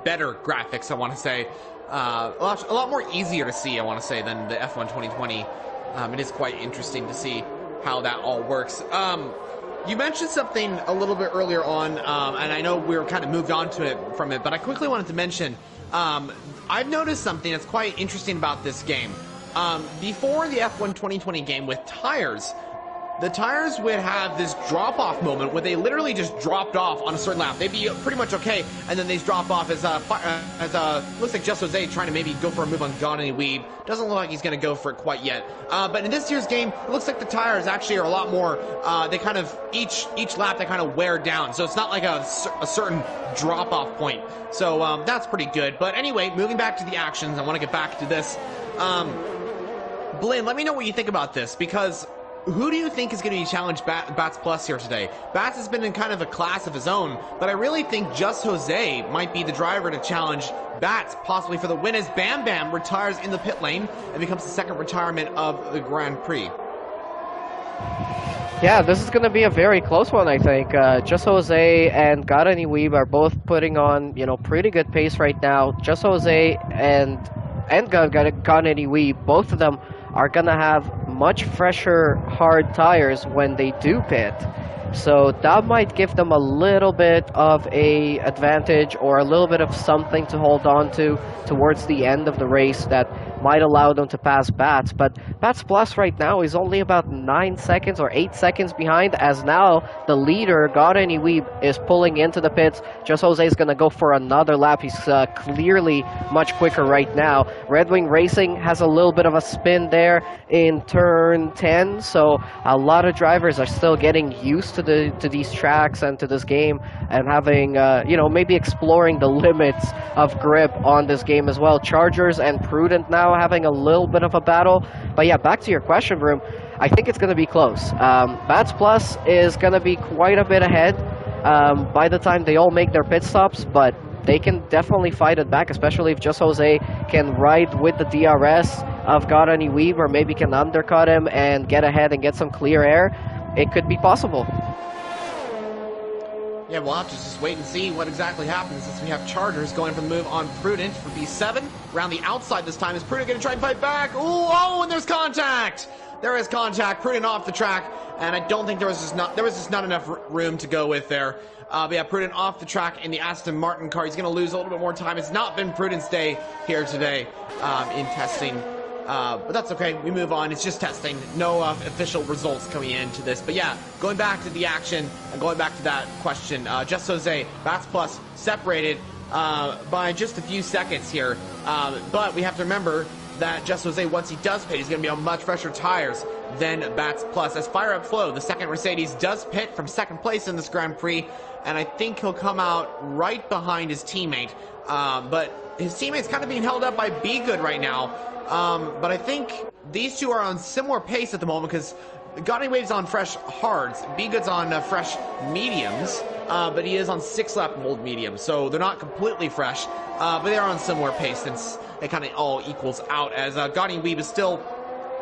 Speaker 2: better graphics, I want to say. A lot more easier to see, I want to say, than the F1 2020. It is quite interesting to see how that all works. You mentioned something a little bit earlier on, and I know we were kind of moved on to it from it, but I quickly wanted to mention, I've noticed something that's quite interesting about this game. Before the F1 2020 game with tires, the tires would have this drop-off moment where they literally just dropped off on a certain lap. They'd be pretty much okay, and then they drop off as looks like Just Jose trying to maybe go for a move on Gaudini Weeb. Doesn't look like he's going to go for it quite yet. But in this year's game, it looks like the tires actually are a lot more, they kind of, each lap they kind of wear down. So it's not like a certain drop-off point. So that's pretty good. But anyway, moving back to the actions, I want to get back to this. Blinn, let me know what you think about this, because who do you think is going to be challenged Bats Plus here today? Bats has been in kind of a class of his own, but I really think Just Jose might be the driver to challenge Bats, possibly for the win, as Bam Bam retires in the pit lane and becomes the second retirement of the Grand Prix.
Speaker 1: Yeah, this is going to be a very close one, I think. Just Jose and Gaudini Weeb are both putting on, pretty good pace right now. Just Jose and Gaudini Weeb, both of them are going to have much fresher hard tires when they do pit. So that might give them a little bit of a advantage, or a little bit of something to hold on to towards the end of the race that might allow them to pass Bats. But Bats Plus right now is only about 9 seconds or 8 seconds behind, as now the leader, Gaudini Weeb, is pulling into the pits. Just Jose is going to go for another lap. He's clearly much quicker right now. Red Wing Racing has a little bit of a spin there in turn 10, so a lot of drivers are still getting used to these tracks and to this game, and having, maybe exploring the limits of grip on this game as well. Chargers and Prudent now having a little bit of a battle. But yeah, back to your question, Broom. I think it's going to be close. Bats Plus is going to be quite a bit ahead by the time they all make their pit stops, but they can definitely fight it back, especially if Just Jose can ride with the DRS of Gaudini Weeb, or maybe can undercut him and get ahead and get some clear air. It could be possible.
Speaker 2: Yeah, we'll have to just wait and see what exactly happens, since we have Chargers going for the move on Prudent for B7. Around the outside this time. Is Prudent going to try and fight back? Ooh, oh, and there's contact! There is contact. Prudent off the track, and I don't think there was just not enough room to go with there. But yeah, Prudent off the track in the Aston Martin car. He's going to lose a little bit more time. It's not been Prudent's day here today in testing. But that's okay, we move on. It's just testing. No official results coming into this. But yeah, going back to the action and going back to that question, Just Jose, Bats Plus, separated by just a few seconds here. But we have to remember that Just Jose, once he does pit, he's going to be on much fresher tires than Bats Plus. As Fire Up Flow, the second Mercedes, does pit from second place in this Grand Prix, and I think he'll come out right behind his teammate. But his teammate's kind of being held up by Be Good right now. But I think these two are on similar pace at the moment, because Gaudini Weeb's on fresh hards, Be Good's on fresh mediums, but he is on 6-lap mold mediums, so they're not completely fresh, but they are on similar pace, since it kind of all equals out, as Gaudini Weeb is still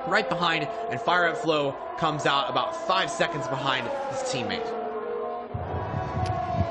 Speaker 2: right behind, and Fire Up Flow comes out about 5 seconds behind his teammate.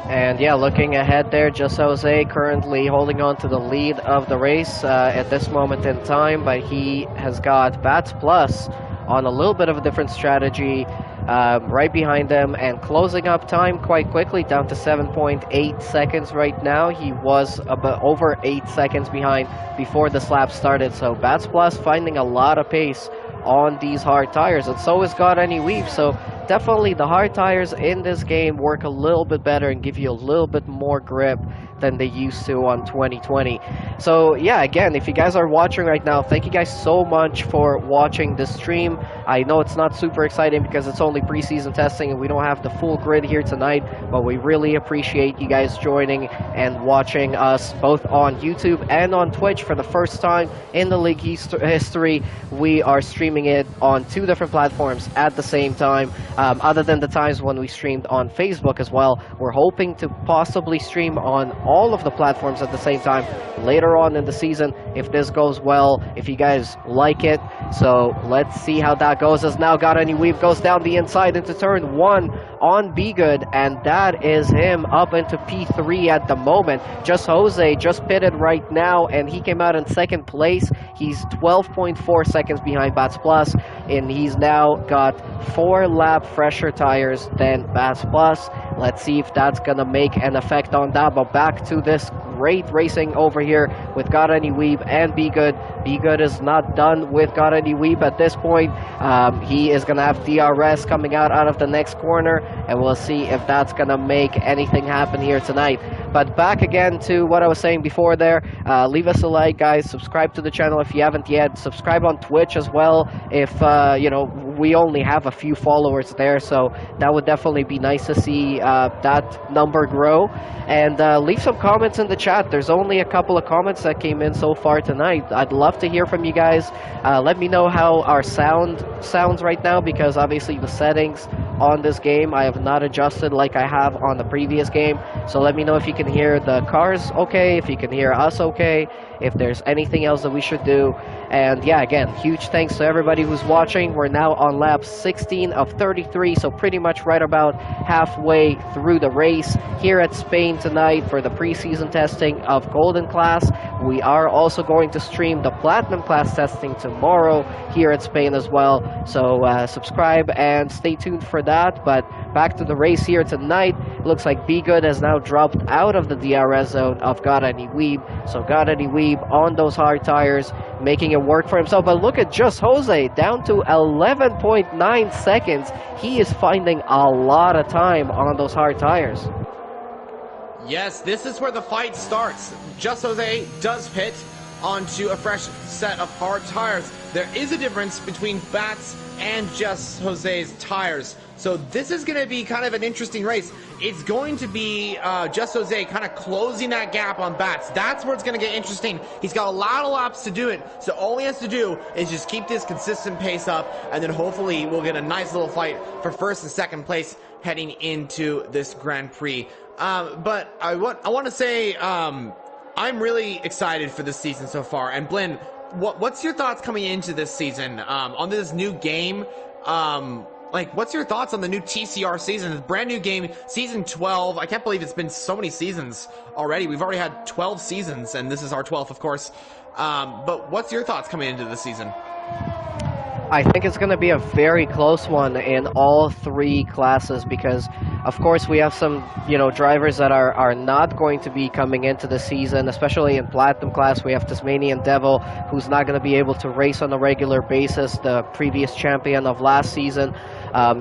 Speaker 1: And yeah, looking ahead there, Just Jose currently holding on to the lead of the race at this moment in time, but he has got Bats Plus on a little bit of a different strategy right behind them, and closing up time quite quickly, down to 7.8 seconds right now. He was about over 8 seconds behind before this lap started, so Bats Plus finding a lot of pace on these hard tires, and so is Gaudini Weeb. So definitely the hard tires in this game work a little bit better and give you a little bit more grip than they used to on 2020. So yeah, again, if you guys are watching right now, thank you guys so much for watching this stream. I know it's not super exciting because it's only preseason testing and we don't have the full grid here tonight, but we really appreciate you guys joining and watching us both on YouTube and on Twitch. For the first time in the league history, we are streaming it on 2 different platforms at the same time. other than the times when we streamed on Facebook as well. We're hoping to possibly stream on all of the platforms at the same time later on in the season if this goes well, if you guys like it. So let's see how that goes. As now Got Any Weave goes down the inside into turn 1 on Be Good, and that is him up into P3 at the moment. Just Jose just pitted right now, and he came out in second place. He's 12.4 seconds behind Bats Plus, and he's now got 4 lap fresher tires than Bats Plus. Let's see if that's gonna make an effect on that. But back to this great racing over here with Got Any Weeb and Be Good. Be Good is not done with Got Any Weeb at this point. He is gonna have DRS coming out of the next corner, and we'll see if that's gonna make anything happen here tonight. But back again to what I was saying before there. Leave us a like, guys. Subscribe to the channel if you haven't yet. Subscribe on Twitch as well. If you know, we only have a few followers there, so that would definitely be nice to see that number grow. And leave some comments in the chat. There's only a couple of comments that came in so far tonight. I'd love to hear from you guys. Let me know how our sound sounds right now, because obviously the settings on this game I have not adjusted like I have on the previous game. So let me know if you can hear the cars okay, if you can hear us okay, if there's anything else that we should do. And yeah, again, huge thanks to everybody who's watching. We're now on lap 16 of 33, so pretty much right about halfway through the race here at Spain tonight for the preseason testing of Golden Class. We are also going to stream the Platinum Class testing tomorrow here at Spain as well, so subscribe and stay tuned for that. But back to the race here tonight. It looks like Be Good has now dropped out of the DRS zone of Got Any Weeb, so Got Any Weeb on those hard tires, making it work for himself. But look at Just Jose, down to 11.9 seconds. He is finding a lot of time on those hard tires.
Speaker 2: Yes, this is where the fight starts. Just Jose does pit onto a fresh set of hard tires. There is a difference between Bats and Just Jose's tires, so this is going to be kind of an interesting race. It's going to be Just Jose kind of closing that gap on Bats. That's where it's going to get interesting. He's got a lot of laps to do it, so all he has to do is just keep this consistent pace up, and then hopefully we'll get a nice little fight for first and second place heading into this Grand Prix. But I want to say I'm really excited for this season so far. And Blinn, what's your thoughts coming into this season on this new game? Like, what's your thoughts on the new TCR season? The brand new game, season 12. I can't believe it's been so many seasons already. We've already had 12 seasons, and this is our 12th, of course. But what's your thoughts coming into this season?
Speaker 1: I think it's going to be a very close one in all 3 classes, because of course we have some, you know, drivers that are not going to be coming into the season, especially in Platinum class. We have Tasmanian Devil, who's not going to be able to race on a regular basis, the previous champion of last season.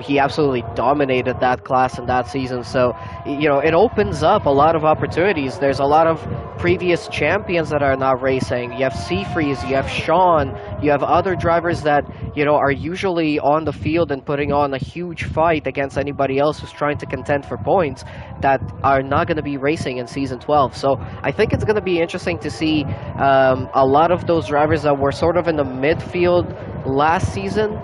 Speaker 1: He absolutely dominated that class in that season, so you know, it opens up a lot of opportunities. There's a lot of previous champions that are not racing. You have Seafreeze, you have Sean, you have other drivers that, you know, are usually on the field and putting on a huge fight against anybody else who's trying to contend for points, that are not going to be racing in season 12. So I think it's going to be interesting to see a lot of those drivers that were sort of in the midfield last season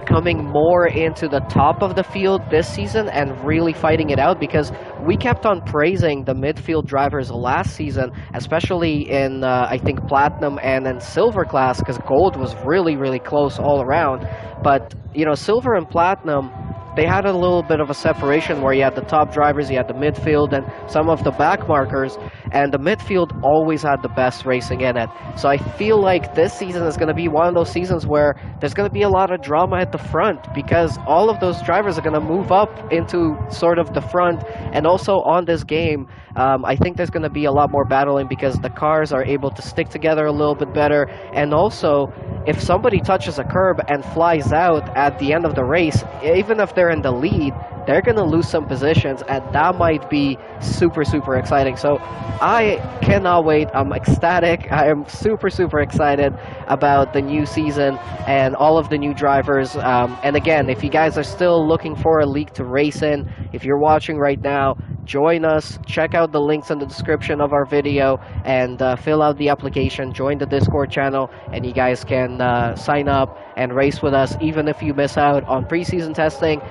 Speaker 1: coming more into the top of the field this season and really fighting it out, because we kept on praising the midfield drivers last season, especially in I think Platinum and then Silver class, because Gold was really, really close all around. But you know, Silver and Platinum, they had a little bit of a separation where you had the top drivers, you had the midfield, and some of the back markers, and the midfield always had the best racing in it. So I feel like this season is going to be one of those seasons where there's going to be a lot of drama at the front, because all of those drivers are going to move up into sort of the front. And also on this game, I think there's going to be a lot more battling, because the cars are able to stick together a little bit better. And also, if somebody touches a curb and flies out at the end of the race, even if they're in the lead, they're going to lose some positions, and that might be super, super exciting. So I cannot wait. I'm ecstatic. I am super, super excited about the new season and all of the new drivers. And again, if you guys are still looking for a league to race in, if you're watching right now, join us. Check out the links in the description of our video and fill out the application. Join the Discord channel, and you guys can sign up and race with us. Even if you miss out on preseason testing,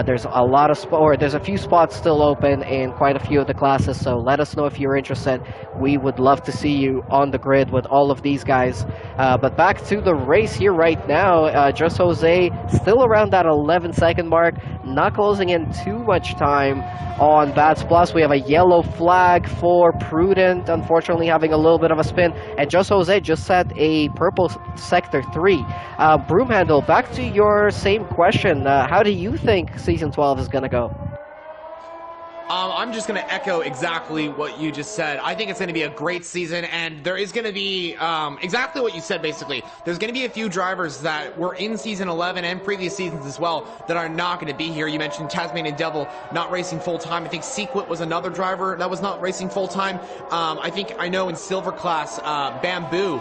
Speaker 1: there's a lot of there's a few spots still open in quite a few of the classes. So let us know if you're interested. We would love to see you on the grid with all of these guys. But back to the race here right now. Just Jose still around that 11-second mark, not closing in too much time on Bats Plus. We have a yellow flag for Prudent, unfortunately having a little bit of a spin, and Just Jose just set a purple sector 3. Broomhandle, back to your same question. How do you think Season 12 is going to go?
Speaker 2: I'm just going to echo exactly what you just said. I think it's going to be a great season, and there is going to be exactly what you said, basically. There's going to be a few drivers that were in Season 11 and previous seasons as well that are not going to be here. You mentioned Tasmanian Devil not racing full-time. I think Sequit was another driver that was not racing full-time. I know in Silver class, Bamboo,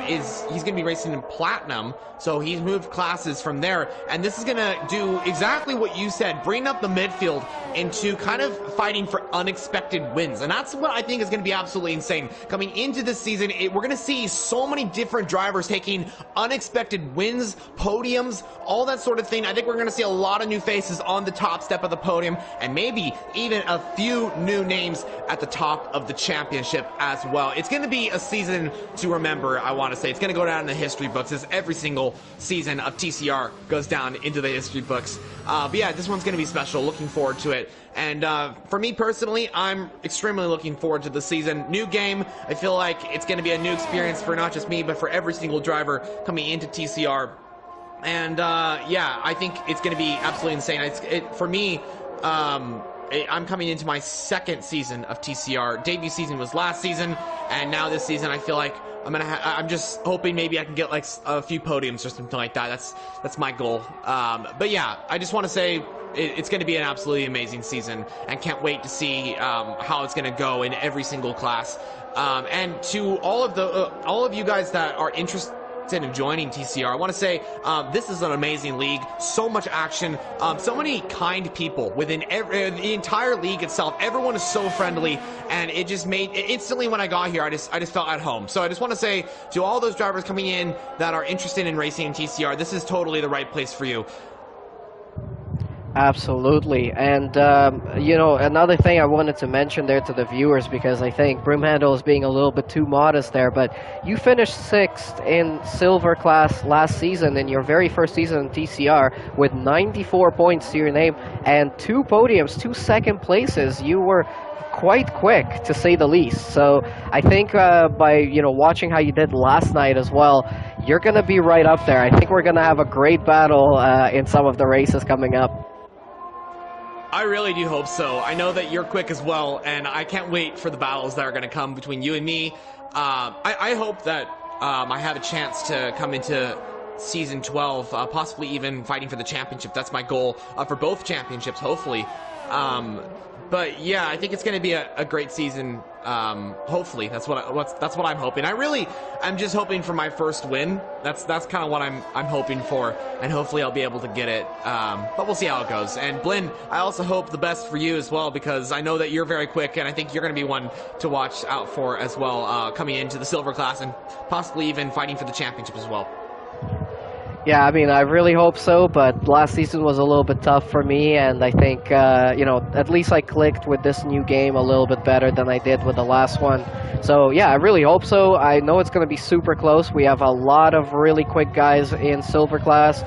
Speaker 2: he's going to be racing in Platinum, so he's moved classes from there, and this is going to do exactly what you said, bring up the midfield into kind of fighting for unexpected wins, and that's what I think is going to be absolutely insane. Coming into this season, we're going to see so many different drivers taking unexpected wins, podiums, all that sort of thing. I think we're going to see a lot of new faces on the top step of the podium, and maybe even a few new names at the top of the championship as well. It's going to be a season to remember, I want to say. It's going to go down in the history books, as every single season of TCR goes down into the history books. But yeah, this one's going to be special. Looking forward to it. And for me personally, I'm extremely looking forward to the season. New game. I feel like it's going to be a new experience for not just me, but for every single driver coming into TCR. And yeah, I think it's going to be absolutely insane. For me, I'm coming into my second season of TCR. Debut season was last season, and now this season I feel like I'm just hoping maybe I can get like a few podiums or something like that. That's my goal. But yeah, I just want to say it's going to be an absolutely amazing season, and can't wait to see how it's going to go in every single class. And to all of you guys that are interested in joining TCR, I want to say this is an amazing league. So much action, so many kind people within the entire league itself. Everyone is so friendly, and it just made instantly when I got here, I just felt at home. So I just want to say to all those drivers coming in that are interested in racing in TCR, this is totally the right place for you.
Speaker 1: Absolutely. And, you know, another thing I wanted to mention there to the viewers, because I think Broomhandle is being a little bit too modest there, but you finished 6th in Silver class last season, in your very first season in TCR, with 94 points to your name and 2 podiums, 2 second places. You were quite quick, to say the least. So I think by, you know, watching how you did last night as well, you're going to be right up there. I think we're going to have a great battle in some of the races coming up.
Speaker 2: I really do hope so. I know that you're quick as well, and I can't wait for the battles that are going to come between you and me. I hope that I have a chance to come into Season 12, possibly even fighting for the championship. That's my goal for both championships, hopefully. But yeah, I think it's going to be a great season. Hopefully, that's what I'm hoping. I'm just hoping for my first win. That's kind of what I'm hoping for, and hopefully I'll be able to get it. But we'll see how it goes. And Blinn, I also hope the best for you as well, because I know that you're very quick, and I think you're going to be one to watch out for as well, coming into the Silver class and possibly even fighting for the championship as well.
Speaker 1: Yeah, I mean, I really hope so, but last season was a little bit tough for me, and I think, you know, at least I clicked with this new game a little bit better than I did with the last one. So, yeah, I really hope so. I know it's going to be super close. We have a lot of really quick guys in Silver class.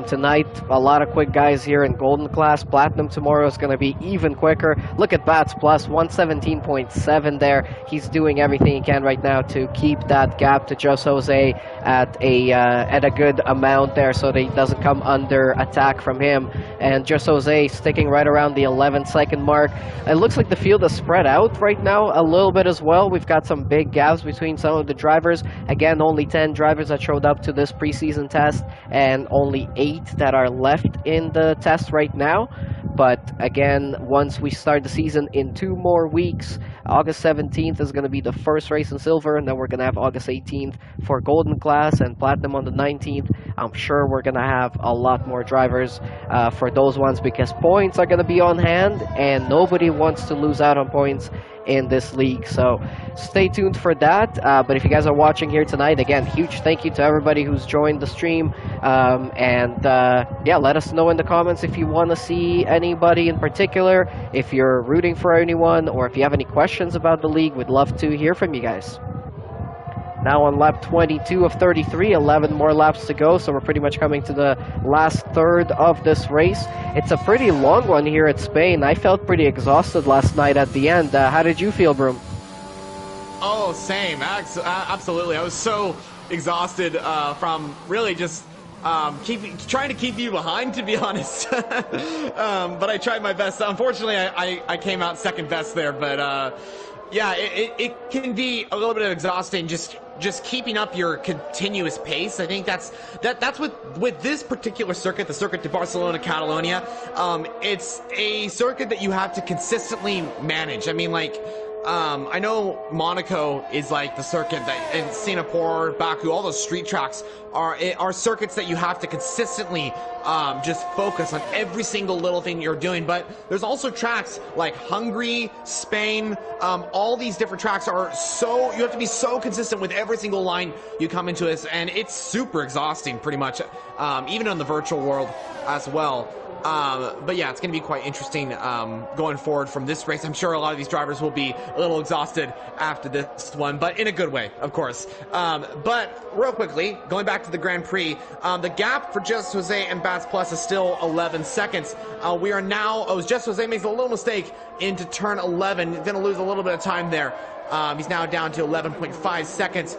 Speaker 1: Tonight, a lot of quick guys here in Golden class. Platinum tomorrow is going to be even quicker. Look at Bats Plus, 117.7 there. He's doing everything he can right now to keep that gap to Just Jose at a good amount mount there so that he doesn't come under attack from him. And just Jose sticking right around the 11-second mark. It looks like the field is spread out right now a little bit as well. We've got some big gaps between some of the drivers. Again, only 10 drivers that showed up to this preseason test and only 8 that are left in the test right now. But again, once we start the season in 2 more weeks, August 17th is going to be the first race in silver, and then we're going to have August 18th for golden class and platinum on the 19th. I'm sure we're going to have a lot more drivers for those ones because points are going to be on hand, and nobody wants to lose out on points in this league. So stay tuned for that. But if you guys are watching here tonight, again, huge thank you to everybody who's joined the stream. Yeah, let us know in the comments if you want to see anybody in particular, if you're rooting for anyone, or if you have any questions about the league. We'd love to hear from you guys. Now on lap 22 of 33, 11 more laps to go, so we're pretty much coming to the last third of this race. It's a pretty long one here at Spain. I felt pretty exhausted last night at the end. How did you feel, Broom?
Speaker 2: Oh, same. Absolutely. I was so exhausted from really just trying to keep you behind, to be honest. But I tried my best. Unfortunately, I came out second best there, but yeah, it can be a little bit exhausting just keeping up your continuous pace. I think that's with this particular circuit, the Circuit de Barcelona Catalonia. It's a circuit that you have to consistently manage. I mean, like, I know Monaco is like the circuit that, and Singapore, Baku, all those street tracks are circuits that you have to consistently just focus on every single little thing you're doing. But there's also tracks like Hungary, Spain, all these different tracks are so, you have to be so consistent with every single line you come into this, and it's super exhausting pretty much, even in the virtual world as well. But yeah, it's going to be quite interesting going forward from this race. I'm sure a lot of these drivers will be a little exhausted after this one, but in a good way, of course. But real quickly, going back to the Grand Prix, the gap for Just Jose and Bats Plus is still 11 seconds. We are now, Just Jose makes a little mistake into turn 11. He's going to lose a little bit of time there. He's now down to 11.5 seconds.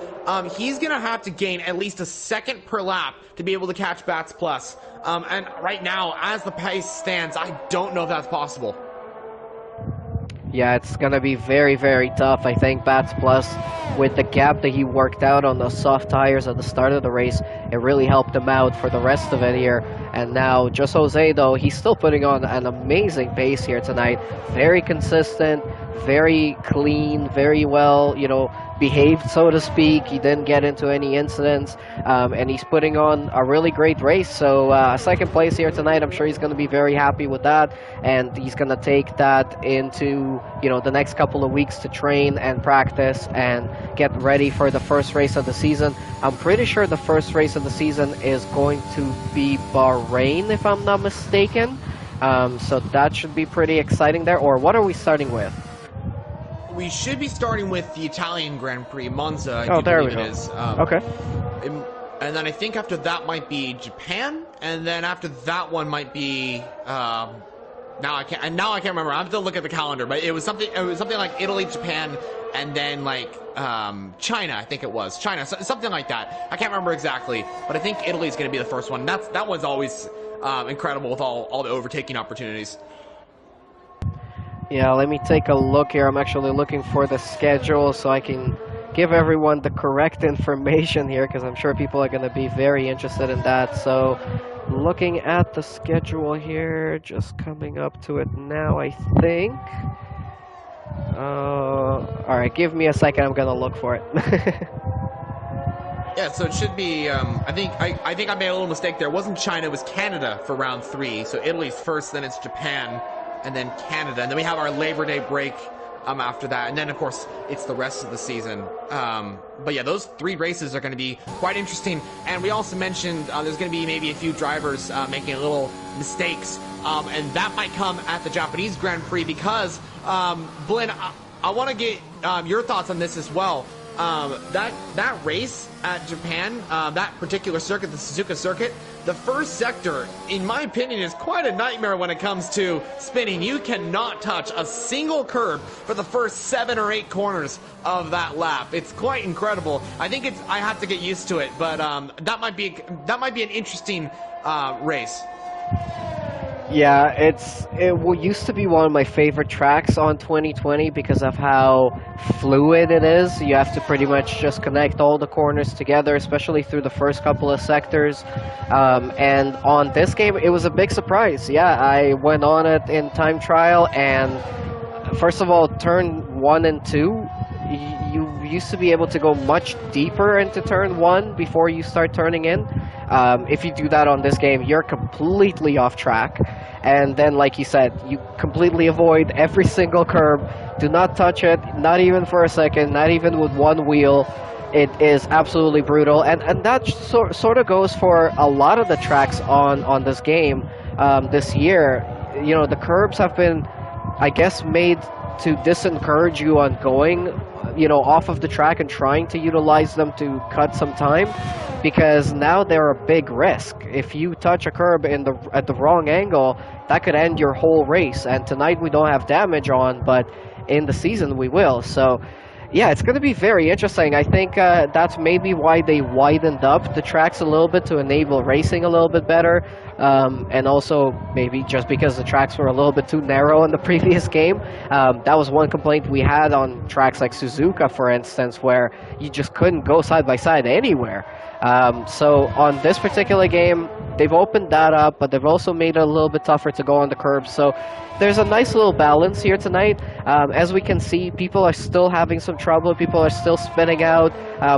Speaker 2: He's going to have to gain at least a second per lap to be able to catch Bats Plus. And right now, as the pace stands, I don't know if that's possible.
Speaker 1: Yeah, it's going to be very, very tough. I think Bats Plus, with the gap that he worked out on those soft tires at the start of the race, it really helped him out for the rest of it here. And now, Just Jose, though, he's still putting on an amazing pace here tonight. Very consistent, very clean, very well, behaved, so to speak. He didn't get into any incidents, and he's putting on a really great race. So second place here tonight, I'm sure he's going to be very happy with that, and he's going to take that into the next couple of weeks to train and practice and get ready for the first race of the season. I'm pretty sure the first race of the season is going to be Bahrain, if I'm not mistaken. So that should be pretty exciting there. Or what are we starting with?
Speaker 2: We should be starting with the Italian Grand Prix, Monza.
Speaker 1: Oh, there we go. Okay.
Speaker 2: And then I think after that might be Japan, and then after that one might be now I can't remember. I have to look at the calendar, but it was something like Italy, Japan, and then like China. I think it was China, something like that. I can't remember exactly, but I think Italy is going to be the first one. That one's always incredible with all the overtaking opportunities.
Speaker 1: Yeah, let me take a look here. I'm actually looking for the schedule so I can give everyone the correct information here, because I'm sure people are going to be very interested in that. So looking at the schedule here, just coming up to it now, I think. Alright, give me a second. I'm going to look for it.
Speaker 2: Yeah, so it should be, I think I made a little mistake there. It wasn't China, it was Canada for round 3. So Italy's first, then it's Japan, and then Canada, and then we have our Labor Day break after that, and then of course it's the rest of the season. But yeah, those 3 races are going to be quite interesting. And we also mentioned there's going to be maybe a few drivers making little mistakes, and that might come at the Japanese Grand Prix because Blinn, I want to get your thoughts on this as well. That race at Japan, that particular circuit, the Suzuka circuit, the first sector, in my opinion, is quite a nightmare when it comes to spinning. You cannot touch a single curb for the first 7 or 8 corners of that lap. It's quite incredible. I think I have to get used to it, but that might be an interesting race.
Speaker 1: Yeah, used to be one of my favorite tracks on 2020 because of how fluid it is. You have to pretty much just connect all the corners together, especially through the first couple of sectors. And on this game, it was a big surprise. Yeah, I went on it in time trial, and first of all, turn 1 and 2, you used to be able to go much deeper into turn 1 before you start turning in. If you do that on this game, you're completely off track. And then, like you said, you completely avoid every single curb. Do not touch it, not even for a second, not even with one wheel. It is absolutely brutal. And that sort of goes for a lot of the tracks on this game this year. You know, the curbs have been, I guess, made to disencourage you on going, off of the track and trying to utilize them to cut some time, because now they're a big risk. If you touch a curb at the wrong angle, that could end your whole race. And tonight we don't have damage on, but in the season we will. So yeah, it's going to be very interesting. I think that's maybe why they widened up the tracks a little bit to enable racing a little bit better. And also maybe just because the tracks were a little bit too narrow in the previous game. That was one complaint we had on tracks like Suzuka, for instance, where you just couldn't go side by side anywhere. So on this particular game, they've opened that up, but they've also made it a little bit tougher to go on the curbs. So there's a nice little balance here tonight. As we can see, people are still having some trouble. People are still spinning out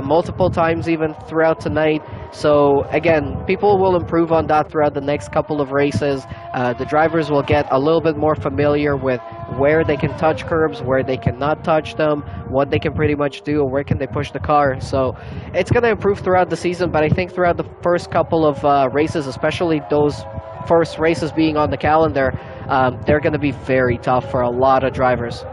Speaker 1: multiple times even throughout tonight. So again, people will improve on that throughout the next couple of races. The drivers will get a little bit more familiar with where they can touch curbs, where they cannot touch them, what they can pretty much do, or where can they push the car. So it's going to improve throughout the season, but I think throughout the first couple of races, especially those first races being on the calendar, they're going to be very tough for a lot of drivers.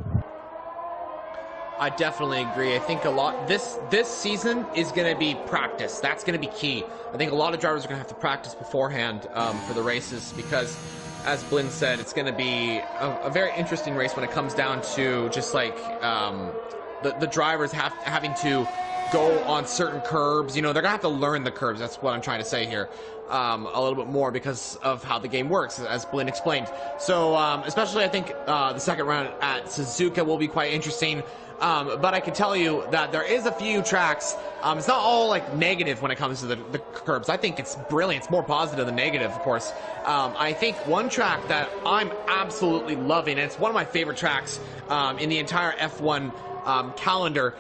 Speaker 2: I definitely agree. I think this season is going to be practice. That's going to be key. I think a lot of drivers are going to have to practice beforehand for the races, because as Blinn said, it's going to be a very interesting race when it comes down to just like the drivers having to go on certain curbs. They're going to have to learn the curbs. That's what I'm trying to say here. A little bit more because of how the game works, as Blinn explained. So, especially I think the second round at Suzuka will be quite interesting. But I can tell you that there is a few tracks. It's not all like negative when it comes to the curbs. I think it's brilliant. It's more positive than negative, of course. I think one track that I'm absolutely loving, and it's one of my favorite tracks in the entire F1 calendar.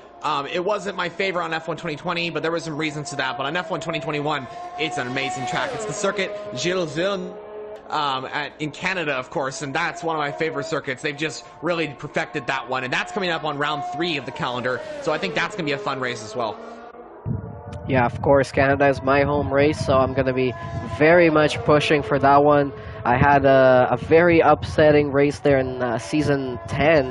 Speaker 2: It wasn't my favorite on F1 2020, but there were some reasons to that. But on F1 2021, it's an amazing track. It's the circuit Gilles Villeneuve. In Canada, of course, and that's one of my favorite circuits. They've just really perfected that one, and that's coming up on round 3 of the calendar, so I think that's going to be a fun race as well.
Speaker 1: Yeah, of course, Canada is my home race, so I'm going to be very much pushing for that one. I had a very upsetting race there in Season 10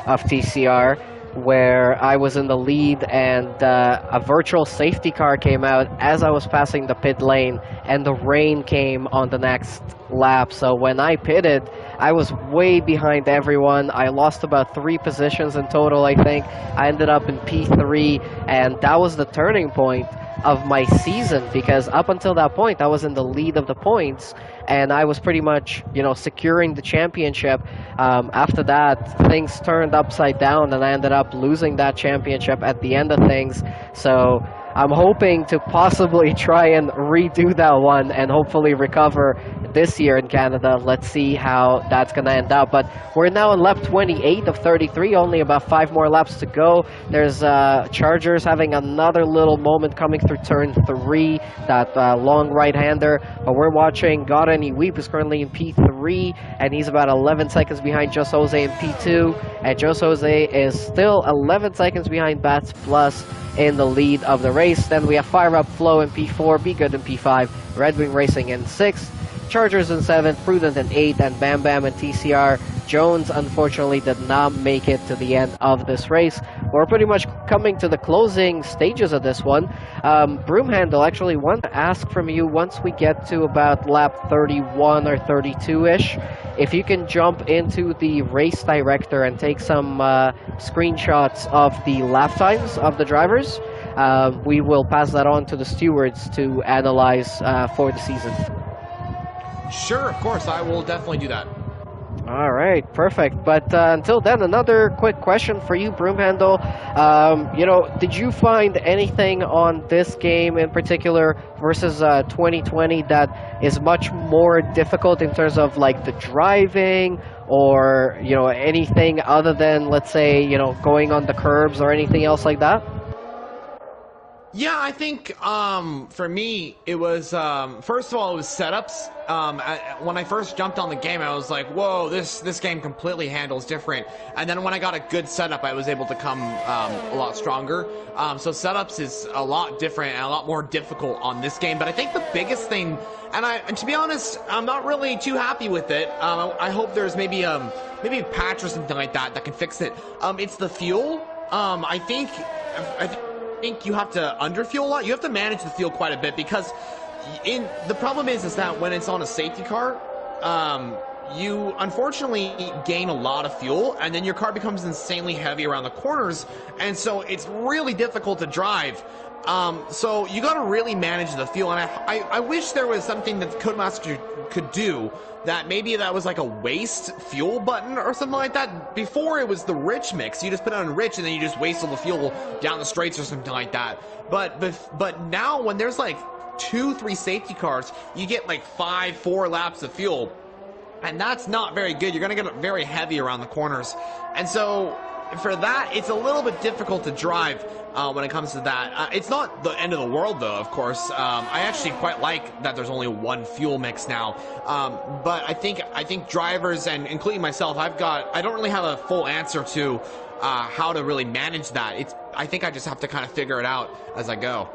Speaker 1: of TCR, where I was in the lead and a virtual safety car came out as I was passing the pit lane, and the rain came on the next lap. So when I pitted, I was way behind everyone. I lost about 3 positions in total, I think. I ended up in P3, and that was the turning point of my season, because up until that point I was in the lead of the points and I was pretty much securing the championship. After that, things turned upside down and I ended up losing that championship at the end of things. So I'm hoping to possibly try and redo that one and hopefully recover this year in Canada. Let's see how that's going to end up. But we're now on lap 28 of 33, only about 5 more laps to go. There's Chargers having another little moment coming through turn 3, that long right-hander. But we're watching God Any Weep, who's currently in P3, and he's about 11 seconds behind Just Jose in P2. And Just Jose is still 11 seconds behind Bats Plus in the lead of the race. Then we have Fire Up Flow in P4, Be Good in P5, Red Wing Racing in 6th, Chargers in 7th, Prudent in 8th, and Bam Bam and TCR. Jones unfortunately did not make it to the end of this race. We're pretty much coming to the closing stages of this one. Broomhandle, actually want to ask from you once we get to about lap 31 or 32-ish, if you can jump into the race director and take some screenshots of the lap times of the drivers. We will pass that on to the stewards to analyze for the season.
Speaker 2: Sure, of course, I will definitely do that.
Speaker 1: All right, perfect. But until then, another quick question for you, Broomhandle. Did you find anything on this game in particular versus 2020 that is much more difficult in terms of like the driving, or anything other than, let's say, going on the curbs or anything else like that?
Speaker 2: Yeah, I think for me it was first of all, it was setups. When I first jumped on the game, I was like, "Whoa, this game completely handles different." And then when I got a good setup, I was able to come a lot stronger. So setups is a lot different and a lot more difficult on this game. But I think the biggest thing, and to be honest, I'm not really too happy with it. I hope there's maybe a patch or something like that can fix it. It's the fuel. I think you have to underfuel a lot. You have to manage the fuel quite a bit, because the problem is that when it's on a safety car, you unfortunately gain a lot of fuel, and then your car becomes insanely heavy around the corners, and so it's really difficult to drive. So you got to really manage the fuel, and I wish there was something that Codemaster could do, that maybe that was like a waste fuel button or something like that. Before, it was the rich mix. You just put it on rich and then you just waste all the fuel down the straights or something like that. But now when there's like 2-3 safety cars, you get like 4 laps of fuel, and that's not very good. You're gonna get very heavy around the corners, and so for that, it's a little bit difficult to drive when it comes to that. It's not the end of the world, though, of course. I actually quite like that there's only one fuel mix now. But I think drivers, and including myself, I don't really have a full answer to how to really manage that. I think I just have to kind of figure it out as I go.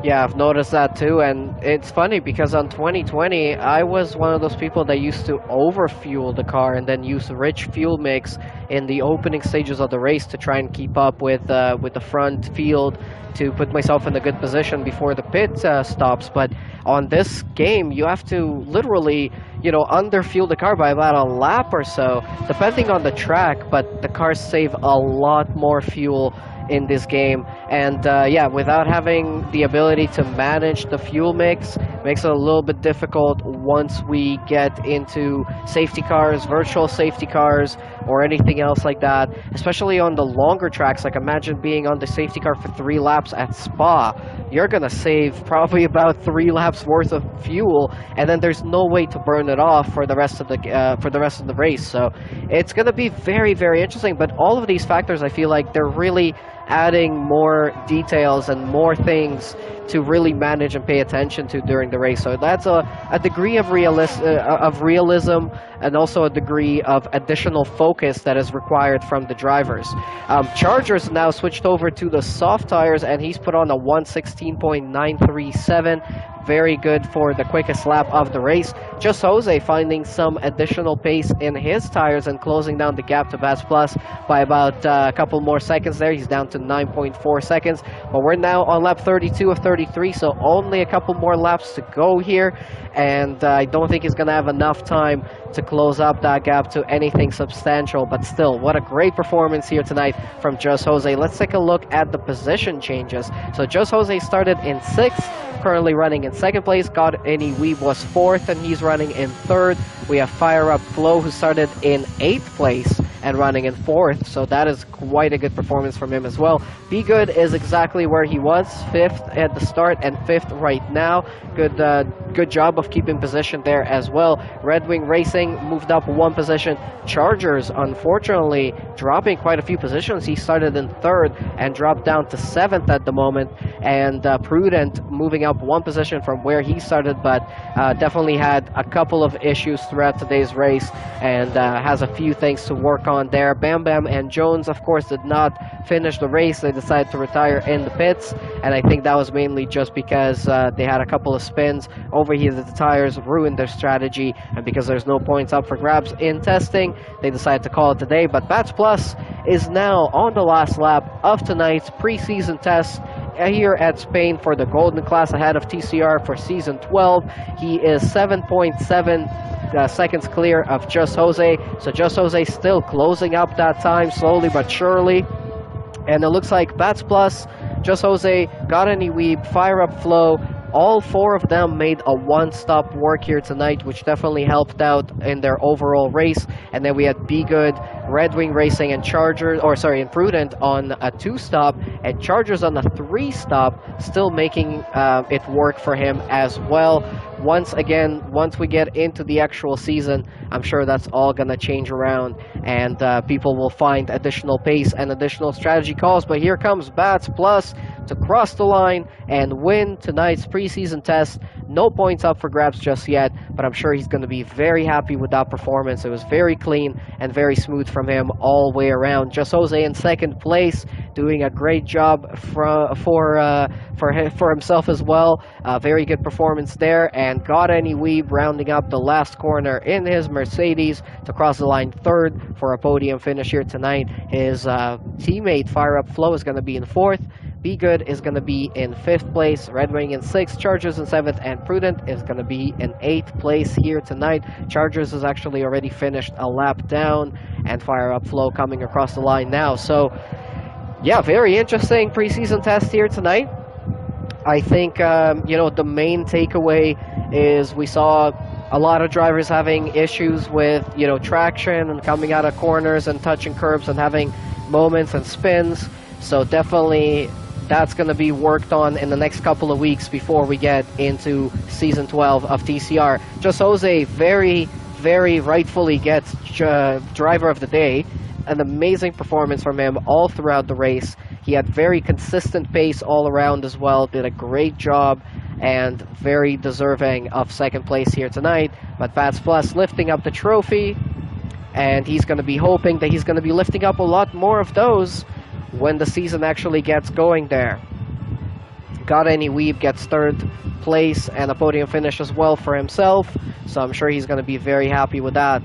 Speaker 1: Yeah, I've noticed that too, and it's funny because on 2020, I was one of those people that used to overfuel the car and then use rich fuel mix in the opening stages of the race to try and keep up with the front field, to put myself in a good position before the pit stops. But on this game, you have to literally, underfuel the car by about a lap or so, depending on the track, but the cars save a lot more fuel in this game, and without having the ability to manage the fuel mix, makes it a little bit difficult once we get into safety cars, virtual safety cars, or anything else like that, especially on the longer tracks. Like, imagine being on the safety car for 3 laps at Spa. You're gonna save probably about 3 laps worth of fuel, and then there's no way to burn it off for the rest of the race. So it's gonna be very, very interesting. But all of these factors, I feel like they're really adding more details and more things to really manage and pay attention to during the race. So that's a degree of realism, and also a degree of additional focus that is required from the drivers. Chargers now switched over to the soft tires, and he's put on a 1:16.937. Very good for the quickest lap of the race. Just Jose finding some additional pace in his tires and closing down the gap to Baz Plus by about a couple more seconds there. He's down to 9.4 seconds. But we're now on lap 32 of 33, so only a couple more laps to go here. And I don't think he's going to have enough time to close up that gap to anything substantial. But still, what a great performance here tonight from Just Jose. Let's take a look at the position changes. So Just Jose started in 6th, currently running in 2nd place. God Any Weeb was 4th, and he's running in 3rd. We have Fire Up Flow, who started in 8th place and running in 4th, so that is quite a good performance from him as well. Be Good is exactly where he was, 5th at the start and 5th right now. Good job of keeping position there as well. Red Wing Racing moved up 1 position. Chargers, unfortunately, dropping quite a few positions. He started in 3rd and dropped down to 7th at the moment. And Prudent moving up 1 position from where he started, but definitely had a couple of issues throughout today's race, and has a few things to work on on there. Bam Bam and Jones, of course, did not finish the race. They decided to retire in the pits, and I think that was mainly just because they had a couple of spins, overheated the tires, ruined their strategy, and because there's no points up for grabs in testing, they decided to call it a day. But Bats Plus is now on the last lap of tonight's preseason test here at Spain for the Golden Class, ahead of TCR for Season 12. He is 7.7 seconds clear of Just Jose, so Just Jose still closing up that time slowly but surely. And it looks like Bats Plus, Just Jose, Got Any Weeb, Fire Up Flow, all four of them made a one-stop work here tonight, which definitely helped out in their overall race. And then we had Be Good, Red Wing Racing, and and Prudent on a two-stop, and Chargers on a three-stop, still making it work for him as well. Once we get into the actual season, I'm sure that's all going to change around, and people will find additional pace and additional strategy calls. But here comes Bats Plus to cross the line and win tonight's preseason test. No points up for grabs just yet, but I'm sure he's going to be very happy with that performance. It was very clean and very smooth from him all the way around. Just Jose in second place, doing a great job for himself as well. Very good performance there. And Got Any Weeb rounding up the last corner in his Mercedes to cross the line third for a podium finish here tonight. His teammate Fire Up Flow is going to be in fourth. Be Good is going to be in fifth place. Red Wing in sixth. Chargers in seventh. And Prudent is going to be in eighth place here tonight. Chargers has actually already finished a lap down, and Fire Up Flow coming across the line now. So, yeah, very interesting preseason test here tonight. I think, the main takeaway is we saw a lot of drivers having issues with, traction and coming out of corners and touching curbs and having moments and spins. So definitely that's going to be worked on in the next couple of weeks before we get into Season 12 of TCR. Just Jose very, very rightfully gets Driver of the Day. An amazing performance from him all throughout the race. He had very consistent pace all around as well, did a great job, and very deserving of second place here tonight. But Bats Plus lifting up the trophy, and he's going to be hoping that he's going to be lifting up a lot more of those when the season actually gets going there. Got Any Weeb gets third place and a podium finish as well for himself, so I'm sure he's going to be very happy with that.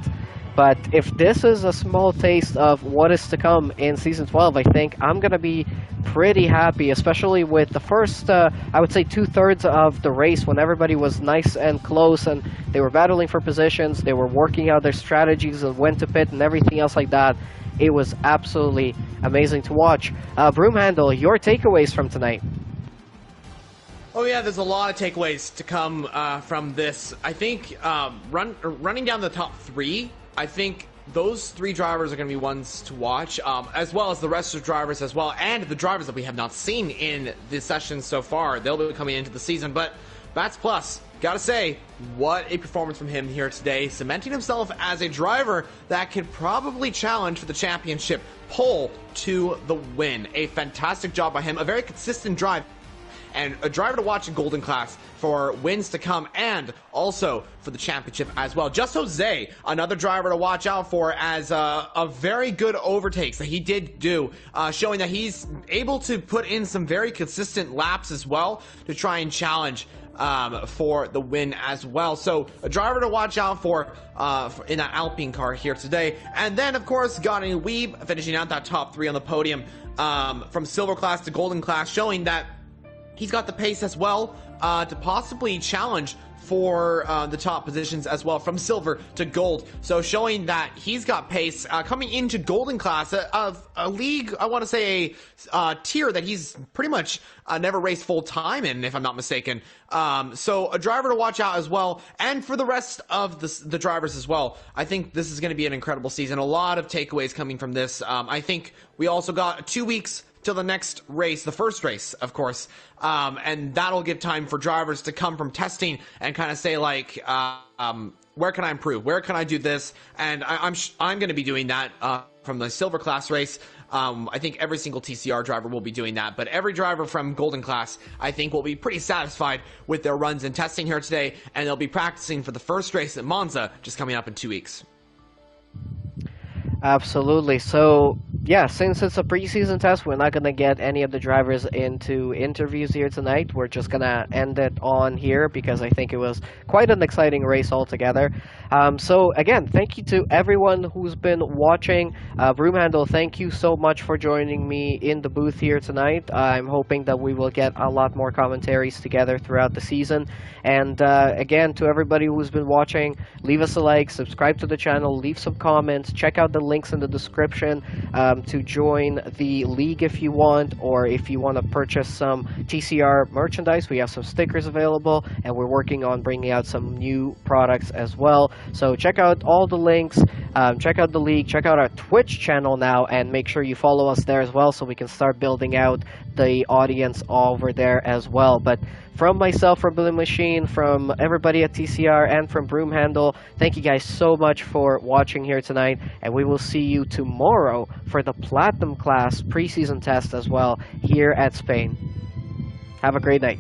Speaker 1: But if this is a small taste of what is to come in Season 12, I think I'm going to be pretty happy, especially with the first, I would say, two-thirds of the race when everybody was nice and close and they were battling for positions, they were working out their strategies and when to pit and everything else like that. It was absolutely amazing to watch. Broomhandle, your takeaways from tonight?
Speaker 2: Oh yeah, there's a lot of takeaways to come from this. I think running down the top three, I think those three drivers are going to be ones to watch, as well as the rest of the drivers as well, and the drivers that we have not seen in this session so far. They'll be coming into the season, but Bats Plus, gotta say, what a performance from him here today, cementing himself as a driver that could probably challenge for the championship pole to the win. A fantastic job by him, a very consistent drive, and a driver to watch in Golden Class for wins to come and also for the championship as well. Just Jose, another driver to watch out for as a very good overtakes that he did do, showing that he's able to put in some very consistent laps as well to try and challenge for the win as well. So a driver to watch out for in that Alpine car here today. And then, of course, Got Any Weeb finishing out that top three on the podium from Silver Class to Golden Class, showing that he's got the pace as well to possibly challenge for the top positions as well, from silver to gold. So showing that he's got pace coming into Golden Class, of a league, I want to say a tier that he's pretty much never raced full time in, if I'm not mistaken. So a driver to watch out as well, and for the rest of the drivers as well. I think this is going to be an incredible season. A lot of takeaways coming from this. I think we also got 2 weeks till the next race, the first race, of course, and that'll give time for drivers to come from testing and kind of say, like, where can I improve? Where can I do this? And I'm going to be doing that from the Silver Class race. I think every single TCR driver will be doing that, but every driver from Golden Class, I think, will be pretty satisfied with their runs and testing here today, and they'll be practicing for the first race at Monza, just coming up in 2 weeks.
Speaker 1: Absolutely. So, yeah, since it's a preseason test, we're not going to get any of the drivers into interviews here tonight. We're just going to end it on here because I think it was quite an exciting race altogether. So, again, thank you to everyone who's been watching. Broomhandle, thank you so much for joining me in the booth here tonight. I'm hoping that we will get a lot more commentaries together throughout the season. And again, to everybody who's been watching, leave us a like, subscribe to the channel, leave some comments, check out the links in the description to join the league if you want, or if you want to purchase some TCR merchandise. We have some stickers available, and we're working on bringing out some new products as well. So check out all the links, check out the league, check out our Twitch channel now, and make sure you follow us there as well so we can start building out the audience over there as well. But from myself, from Blue Machine, from everybody at TCR, and from Broomhandle, thank you guys so much for watching here tonight, and we will see you tomorrow for the Platinum class preseason test as well here at Spain. Have a great night.